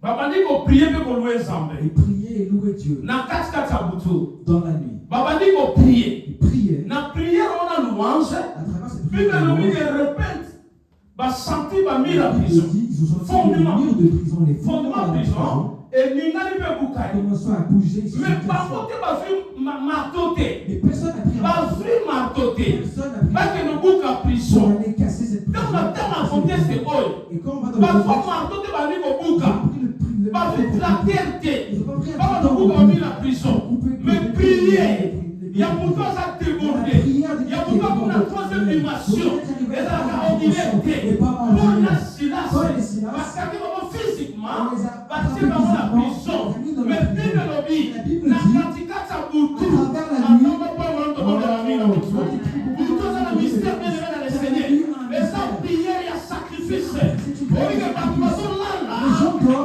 Babandi ko prier pe ko louer Nzambe. Et prier et louer Dieu Na kati kati ya butu. dans la nuit. Babandi ko prier. Ils priaient Na prière on a louange. à travers cette Bible prière. lobi de repente. Senti mis la La Bible prison. dit, ils ont senti Fondement. le mur de prison, les Fondement fondements de la prison. prison, Et ningani pe bukai. commençant à bouger. Ils se sont Mais par cassés. contre bafi martoté. Mais personne n'a pris en Bafi martoté. Personne n'a Ba pris que no buka pour prison. aller casser cette prison. Dans la terre conteste oil. Et quand on va dans Ba le fo contexte, martoté bani ko ils ont buka. pris le prix de Ba fi la terre té. Ils ont pas pris un Ba temps no buka mi la prison. Mais prier. Il y a pourtant ça débordé. Il y a pourtant pour la troisième dimension. Et ça a ordinaire. Pour la Silas. Parce que physiquement, parce que dans la prison. Mais Bible lobby. La katikata butu. La mystère bien dans le Seigneur. Et ça prière et sacrifice. Oui, que par façon là.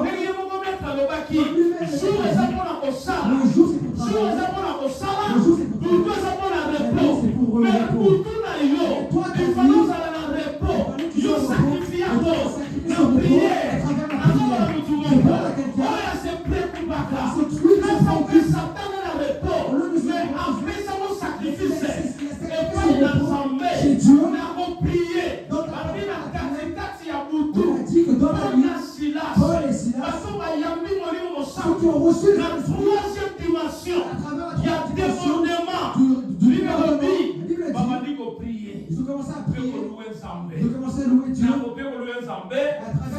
Mais il faut mettre le baki. Jour et ça pour la kosala. Jour et ça pour la kosala. Pour toi ça pour la repos. Mais pour tout na yo. Il faut ça la repos. Yo sacrifie à toi. La prière. Alors nous tout oya se prêt pour baka. Quand ça fait Satan dans la repos. Mais après ça mon sacrifice. Et pas l'ensemble. On a prié. Après la katikati ya butu. Paul et Silas, ceux qui ont reçu la troisième dimension, il y a débordement. du Bible la Bible dit, dit, Babandi ko prier. ils ont commencé à prier, Pe ko louer Nzambe. ils ont commencé à louer Dieu. Na ko pe ko louer Nzambe.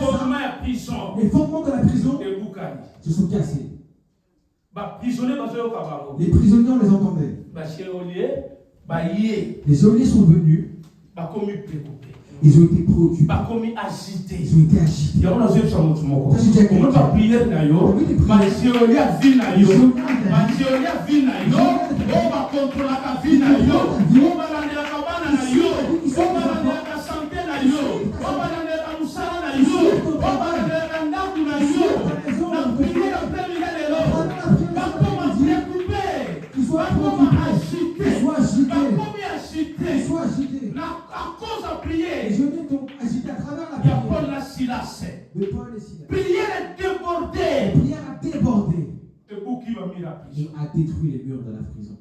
Fondement ya prison. Les fondements de la prison Et bukani. se sont cassés. Ba prisonnier bazo yo kabaro. Les prisonniers, on les entendait. Ba chérolier, ba yé, Les geôliers sont venus, ba komi préoccupé. ils ont été préoccupés, Ba komi agité. ils ont été agités. Ya ona zo sa mutu moko. Ça, c'est déjà Comment ba prière na yo? Ba chérolier vi na yo. Ba chérolier vi na yo. O ba contrôler ka vi na yo. O ba na ka bana na yo. O ba na ka santé na yo. O ba na ka musala na yo. O ba na ka ndaku na yo. Na prière après Miguel Elo. Ba koma préoccupé. Ils soient Ba koma préoccupés, agité. ils soient agités, Ba komi agité. ils soient agités. À cause de Les prier, geôliers sont agités à travers la il y a prière Paul la Silas. de Paul et Silas. Prière est La débordée. prière a débordé Et pour qui va mis la prison? et a détruit les murs de la prison.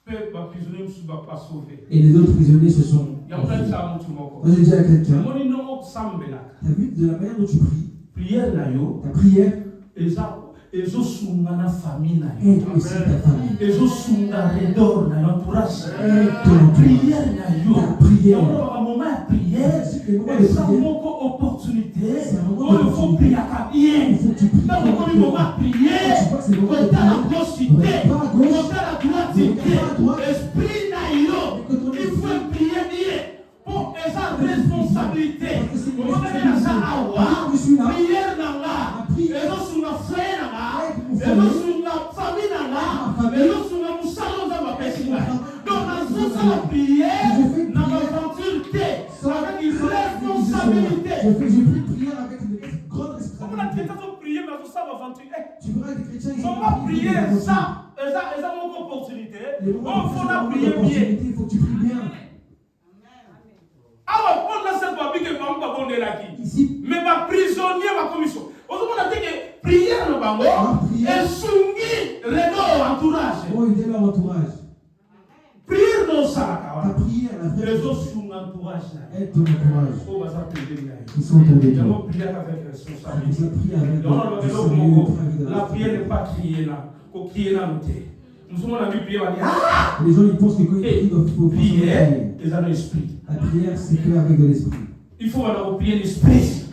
Peuple va prisonnier ne va pas sauver. Et les autres prisonniers se sont Il y a plein de enfuis. ça, mon moko. Moi, j'ai dit à quelqu'un, Mon nom sambela. tu as vu de la manière dont tu pries, Prière na yo, ta prière ezo sunga na famille na yo. aide aussi ta famille, Ezo sunga redor na entourage. aide ton entourage. Prière na yo. Ta prière. Un moment de prière. Le moment de Et ça prière, manque opportunité. c'est un moment Oh, il faut d'opportunité. prier à bien. Il faut que tu pries. Dans le moment de prière, Tu vois que c'est le moment de côté à la prière. gauche, Regarde pas à gauche. côté à la droite, Regarde pas à droite. esprit naïo, il faut prier bien pour sa responsabilité. Parce que c'est une Au moment de la responsabilité. sawa, Je suis là. prière nanga, La prière. et sur ma frère nanga, Aide mon et frère. sur ma famille nanga, Ma famille. et sur ma moussalo dans ma personne. Donc, dans Je ce fais la prière, une dans ma prière. aventure, Sans- avec une sans- responsabilité. Je prie une prière avec une grande Comment la responsabilité. chrétien prier, mais tout ça va aventure. Tu verras des chrétiens, ils On ont va prié prier dans ça, et ça mon opportunité. Les On moments faut de la prier bien. opportunité, il faut que tu pries bien. Ah, on a cette babie que pas bon de la qui. Ici, Mais ma prisonnier, ma commission. On a dit que prière no bango et sungi redo entourage. oh, il est leur entourage. Prière no Ta salaka. prière, la vraie Les prière, autres sont entourage. aide ton entourage. Oh, bah ça peut aider. Ils sont tombés. Il y a une prière avec Ils responsabilité. ont prié avec Donc, du sérieux, la prière n'est pas criée là. Qu'on crier là, nous t'es. Nous sommes en prière, on dit ah! Les gens ils pensent que quand ils prient, il faut Prière, prier. ils ont l'esprit. La prière, c'est que avec de l'esprit. il faut prier l'esprit.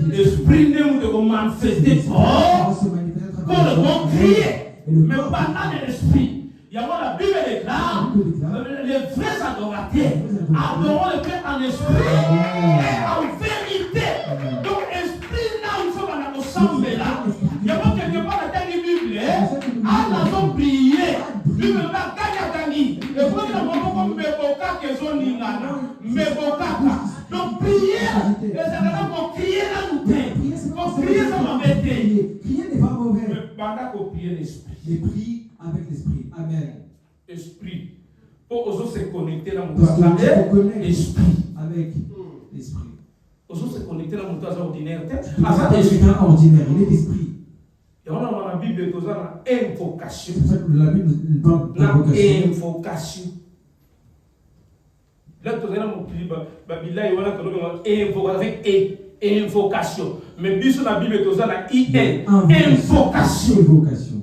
L'esprit ne peut manifester pour crier. Mais pendant l'esprit, il y a la Bible déclare les vrais adorateurs adoreront le Père en esprit et en vérité. Donc, esprit là, il faut qu'on ensemble là. Il y a pas quelque part dans la Bible, à la prier. Lui même pas gagner. Et vous voyez la maman comme Meboka qui sont ningana. Meboka. Donc, prier, les adorateurs vont crier là nous t'es. Vont crier ça m'embêter. Prier n'est pas mauvais. Mais pendant qu'on prie l'esprit. Mais prie avec l'esprit. Amen. Esprit. Pour oser se connecter dans mon Parce que esprit. Avec l'esprit. Oser se connecter dans mon temps ordinaire. Ah, ça, c'est un ordinaire. Il est esprit. Et on a dans la Bible que ça invocation. C'est ça que la Bible parle d'invocation. Invocation. Là, tu as mon petit Babila, il y a invocation avec invocation. Mais bien sur la Bible, tu as invocation. Invocation.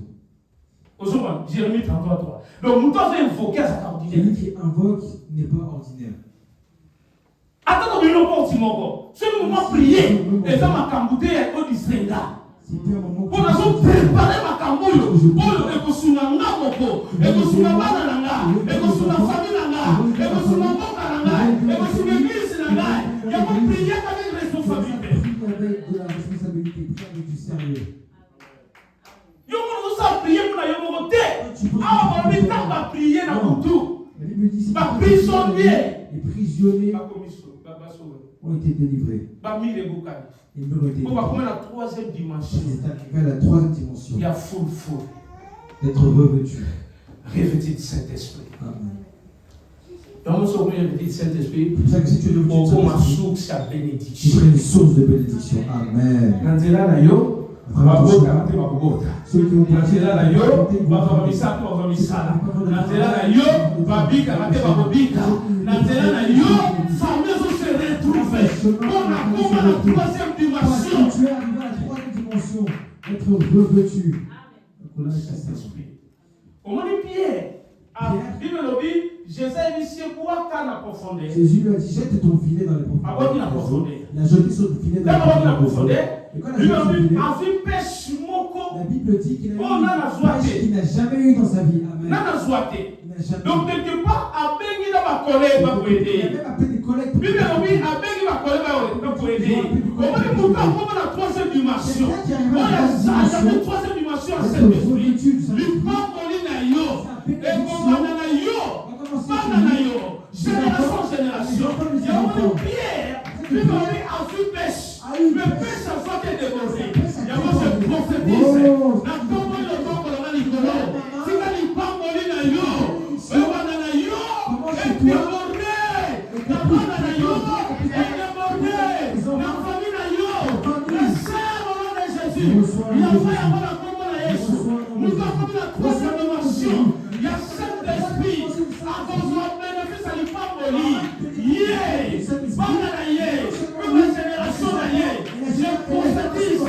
Aujourd'hui, Jérémie 33. Donc, nous devons invoquer ça ordinaire. Celui qui invoque n'est pas ordinaire. Attends, nous n'avons pas moment. C'est le moment de prier. Et ça m'a cambouté au distinga. Pour nous préparer ma cambouille. Pour que nous soyons moko. Et que nous soyons banana. Et que nous soyons famille nanga. Et que nous soyons moka nanga. Et que nous soyons église nanga. Il y a pas prier avec responsabilité. Avec de la responsabilité, avec du sérieux. Nous avons prié pour la yomote. Ah, on va prier dans le tout. Les prisonniers ont été délivrés. Ils ont été délivrés. La troisième dimension. C'est arrivé à la troisième dimension. Il y a full. D'être revêtu. Revêtu de Saint-Esprit. Amen. Et on se revêtu de Saint-Esprit. C'est pour ça que si tu es revêtu de Saint-Esprit, tu as bénédiction. tu seras une source de bénédiction. Amen. Ceux qui ont pratiqué la troisième dimension, être revêtu. Jésus lui a dit, jette ton filet dans les profondeurs. Il a jeté son filet dans les profondeurs. Et quand il a jeté son filet, la Bible dit qu'il a eu une pêche qu'il n'a jamais eu dans sa vie. Amen. Donc, quelque part, à Bengi dans ma collègue va pour aider. Il a même appelé des collègues. Bible dit, à Bengi ma collègue va pour aider. Comment est-ce qu'on va la troisième dimension? On a la troisième dimension à cet esprit. Il prend pour l'inaïo. Et comment on a yo? Génération. Il y a une pierre. Bible dit, à une pêche. Le pêche a soit dévoré. Il y a moi, je prophétise. La tombe de tombe de la Nicolas. Si tu as une femme molina yo, et banana yo, et débordé. La banana yo, et débordé. La famille na yo, les sœurs au nom de Jésus. Il a fait avant la tombe de Jésus. Nous avons la troisième dimension. Il y a Saint-Esprit. À cause de bénéfice à l'ifam moli. Yé, banana yé, une génération na yé. Je prophétise.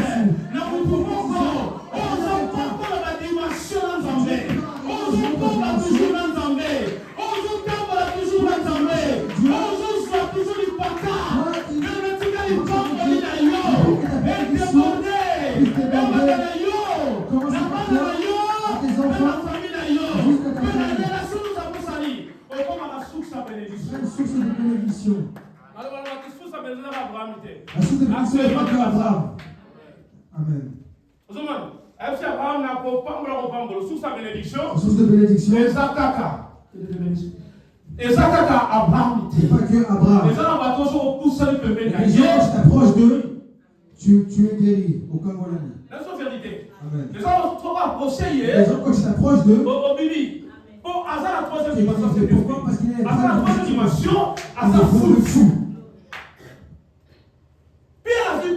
Nous pouvons encore. On s'entend la dimension en Zambé. On s'entend toujours en Zambé. On s'entend toujours en Zambé. On s'entend toujours les patas. Mais le petit gars, il prend pour les naïos. Et débordé. Et on va dans naïos. La bande naïos. Et la famille naïos. Mais la relation nous avons sali. On comme à la source à bénédiction. Une source de bénédiction. Alors, la source à bénédiction d'Abraham. La source de bénédiction est Abraham. Amen. La source de bénédiction. Source de bénédiction. Ezakaka Abraham. C'est pas que Abraham. Les gens, quand tu t'approches d'eux, tu es guéri. Aucun malade. Amen. Les gens, quand tu t'approches d'eux, pourquoi? Parce qu'il est la troisième dimension. Il est fou. Pierre a eu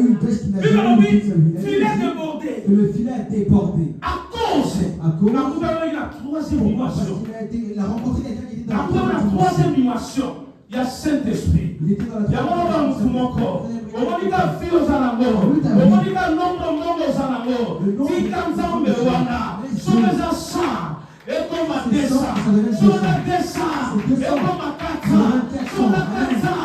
une pêche qui n'a jamais eu de filet débordé. Que le filet a débordé. À cause. La troisième dimension. Il a rencontré quelqu'un qui était dans la troisième dimension. Il y a Saint-Esprit. Il était dans la troisième dimension. Il y a mon corps. On dit qu'un fil aux anangos. On dit qu'un nombre aux anangos. Si comme ça on me voit sur les achats. Et comme à descend. Sur la descend. Et comme à 400. Sur la 400.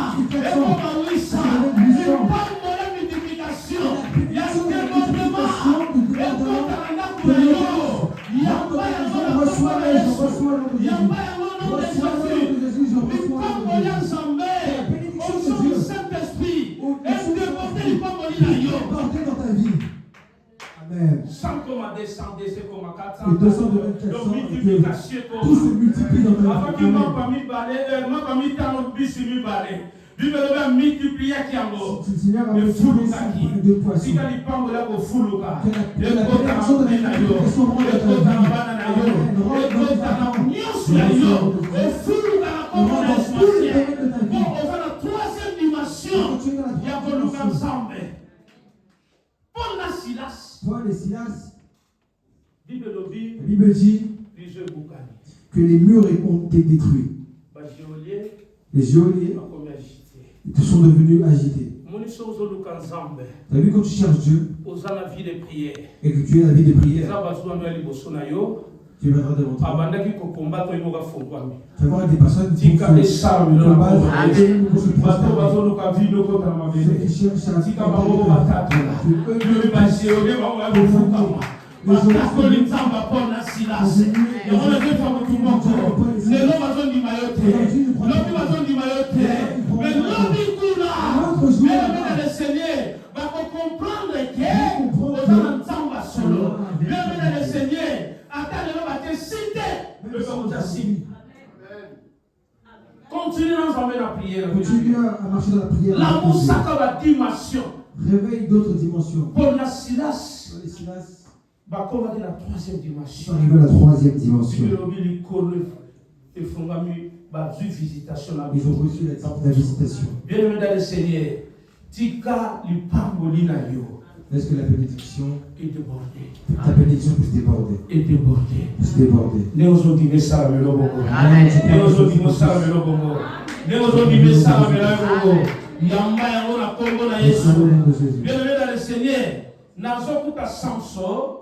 Et 200 devient 400 et que tout se multiplie dans ta vie. Si le Seigneur a multiplié deux poissons, que la bénédiction de la multiplication rentre dans ta vie. Troisième dimension, il y a Paul et Silas, la Bible dit que les murs ont été détruits. Les geôliers sont devenus agités. Tu as vu quand tu cherches Dieu et que tu es la vie de prière, tu viendras devant toi. Tu vas voir des personnes qui font ceux qui cherchent à continue à marcher dans la prière. L'amour sacré la dimension. Réveille d'autres dimensions. Paul et Silas. La troisième dimension. Arrivé à la troisième dimension. Ils ont reçu la visitation. Bien-aimé dans le Seigneur, tika lipangoli na yo. Est-ce que la bénédiction est débordée? Ta bénédiction puisse déborder. Est débordée. Puisse déborder. Amen. Bien-aimé dans le Seigneur, nazokuta Samson,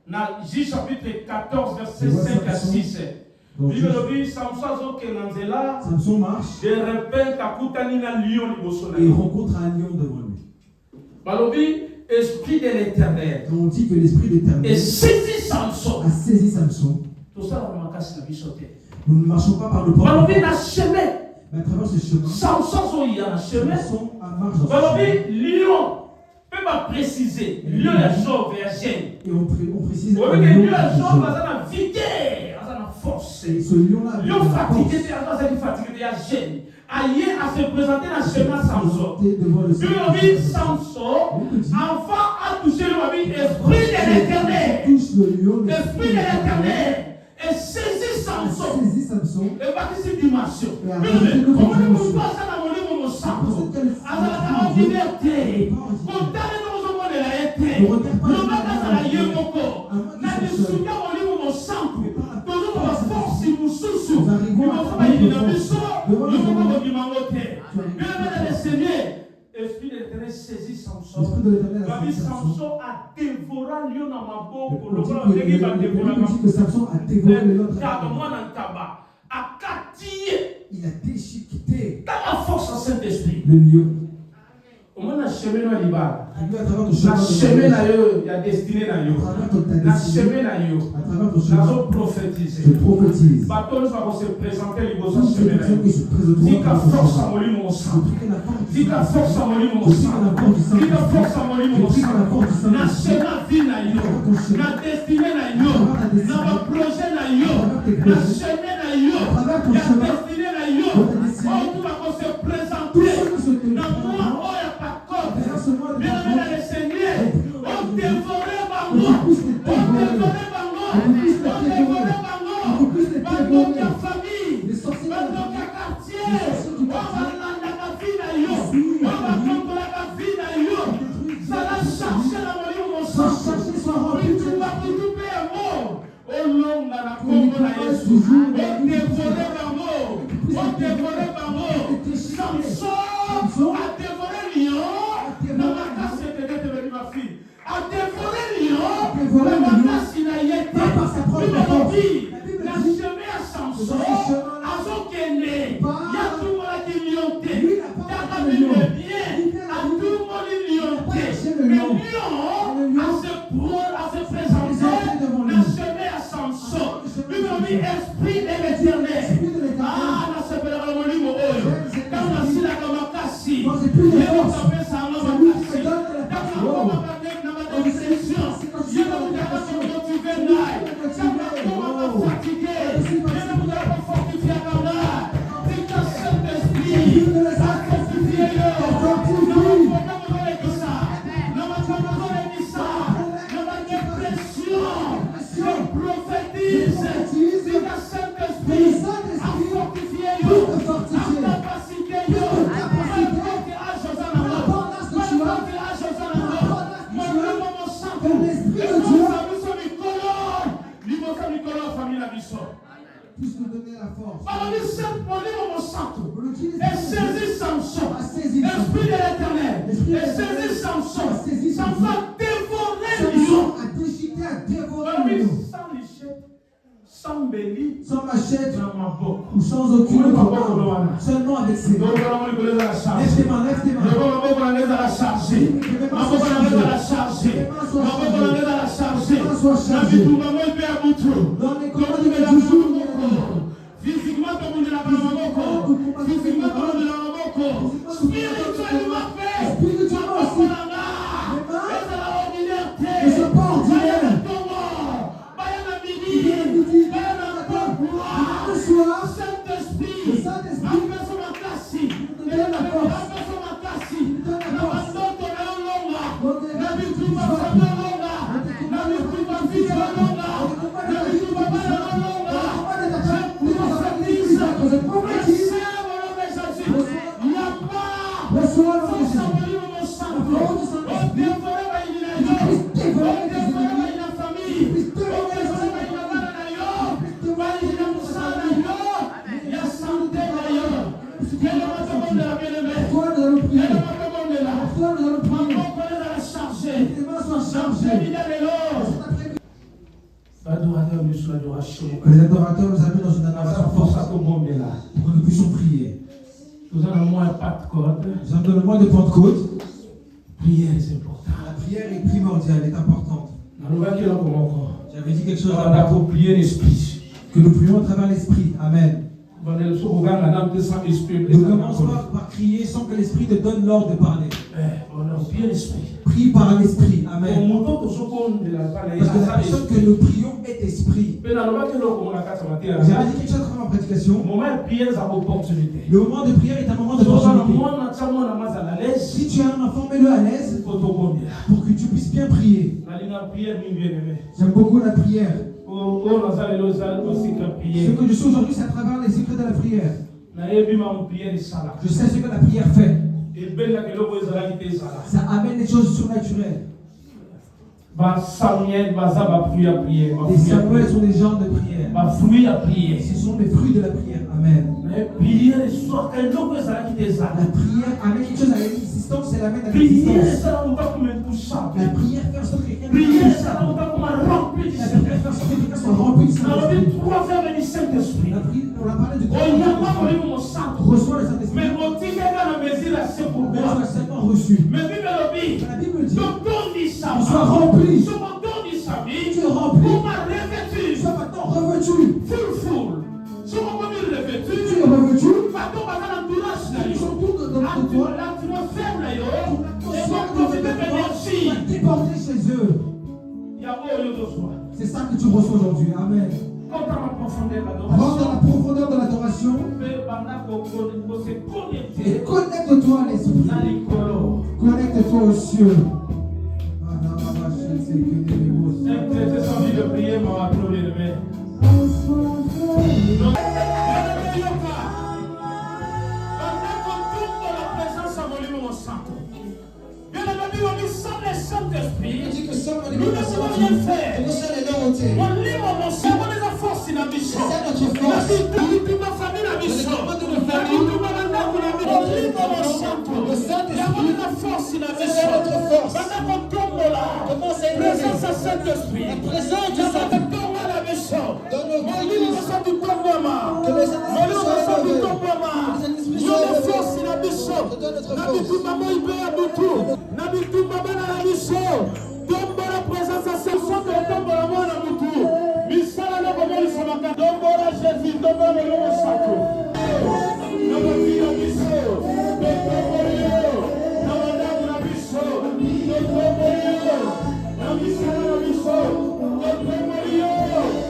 na J chapitre 14 verset 5 à 6. Samson marche de repente akutani na lion liboso na et il rencontre un lion devant lui. Balobi esprit de l'Éternel. On dit que l'esprit de l'Éternel a saisi Samson. Nous ne marchons pas par le port. Balobi na chemin. Mais à travers ce chemin, Samson y a un chemin. Samson marche dans ce Balobi chemin. lion peut pas préciser. Lion la jove et gêne. Et on précise. On veut que lion la jove a la vigueur, a la force. Et ce lion-là, lion fatigué, il a fatigué, il a gêne. Aïe à se présenter dans le chemin Samson. Balobi Samson, enfant a touché le esprit de l'Éternel. L'esprit de l'Éternel est saisi Samson. Et va que cette dimension. Comment nous passons à la monnaie de Samson? À la liberté. Quand tu as le monde de la été, le matin à la yémoko. N'a pas soutien au niveau de Samson. Toujours la force, il vous sous-sous. Il va faire une dynamisme. Il va faire une dynamisme. Bien le Seigneur. L'esprit de l'Éternel saisit Samson. Samson a dévoré lion dans ma bouche. On dit que Samson a dévoré le lion. Il a déchiqueté le lion. On a chemin dans l'Ibar. À travers ton La chemin, chemin là, il y a destiné là. à travers ton La chemin là, à travers ton chemin, je prophétise. je prophétise. Bateau nous va se présenter les beaux Toutes ces chemin là. personnes qui se présenteront Dis dans qu'à ton force à chemin. mollir mon sang. Je prie que la force du Dis qu'à force à mollir mon Je prie sang. que la force du sang. Dis qu'à force à mollir Je mon prie que sang. la force du sang. Na chemin vie na yo. Na destiné na yo. Na ma projet na yo. Na chemin na yo. Na destiné na yo. Oh, tu vas se présenter. Na moi, oh, y a pas de code. Bien aimé le Seigneur. On dévorait Bango. On dévorait Bango. On dévorait Bango. Bango qui a famille. Bango qui a quartier. On va la vie na yo. On va contrôler la vie na yo. Ça va chercher la molie mon sang. Oui, tu vas tout payer un mot. Oh non, on a la Congo na Yesu. On dévorait Bango. On dévorait Bango. Samson a dévoré lion. Dans ma casse, c'est devenu ma fille. A dévoré lion. Dans ma casse, il a été. La chemin à Samson. À son qu'aîné. Il y a tout le monde qui lionté. Il y a le bien. À tout le monde lionté. Mais lion a se présenter. La chemin à Samson. Lui m'a dit esprit de l'Éternel. Ah, la chemin à Molimo. Quand on a si la camassi. Il y a un ça. sans machette ou sans aucune commande, seulement avec ses mains. Lève tes mains, lève tes mains. Dans les commandes du jour, physiquement comme on est là-bas, physiquement comme on est là-bas, spirituellement fait, spirituellement aussi. Ne sont pas ordinaires. Le soir, le Saint-Esprit nous donne la force. Les adorateurs nous amènent dans une adoration forte pour que nous puissions prier. Nous avons moins pas de code. Nous avons le mois de Pentecôte. Prière est importante. La prière est primordiale, elle est importante. J'avais dit quelque chose pour prier l'esprit. Que nous prions à travers l'esprit. Amen. Nous commençons par crier sans que l'esprit te donne l'ordre de parler. Prie par l'esprit. Amen. Parce que la personne que nous prions est esprit. J'avais dit quelque chose à travers ma prédication. Le moment de prière est un moment d'opportunité. Si tu as un enfant, mets-le à l'aise pour que tu puisses bien prier. J'aime beaucoup la prière. Ce que je sais aujourd'hui, c'est à travers les secrets de la prière. Je sais ce que la prière fait. Ça amène des choses surnaturelles. Les Samuel sont des genres de prière. Ce sont des fruits de la prière. Amen. La prière amène quelque chose à l'existence, elle amène à l'existence. La prière fait en sorte que quelqu'un soit rempli de Saint-Esprit. On a parlé du reçois le Saint-Esprit. Mais tu as seulement reçu. La Bible dit tu sois rempli. Tu es rempli. Tu sois maintenant revêtu. Tu es revêtu. Ils sont tous dans toi. Déporter chez eux. C'est ça que tu reçois aujourd'hui. Amen. Rentre dans la profondeur de l'adoration et connecte-toi à l'esprit. Connecte-toi aux cieux. Il dit que sans nous ne pouvons rien faire. Nous sommes les dons ôtés. C'est notre force. La vie de ma famille, la mission. La vie de ma famille, le Saint-Esprit, la force, c'est notre force. Comment c'est présence à Saint-Esprit. La présence du Saint-Esprit. Dans nos vies, que les Saint-Esprit soient élevés.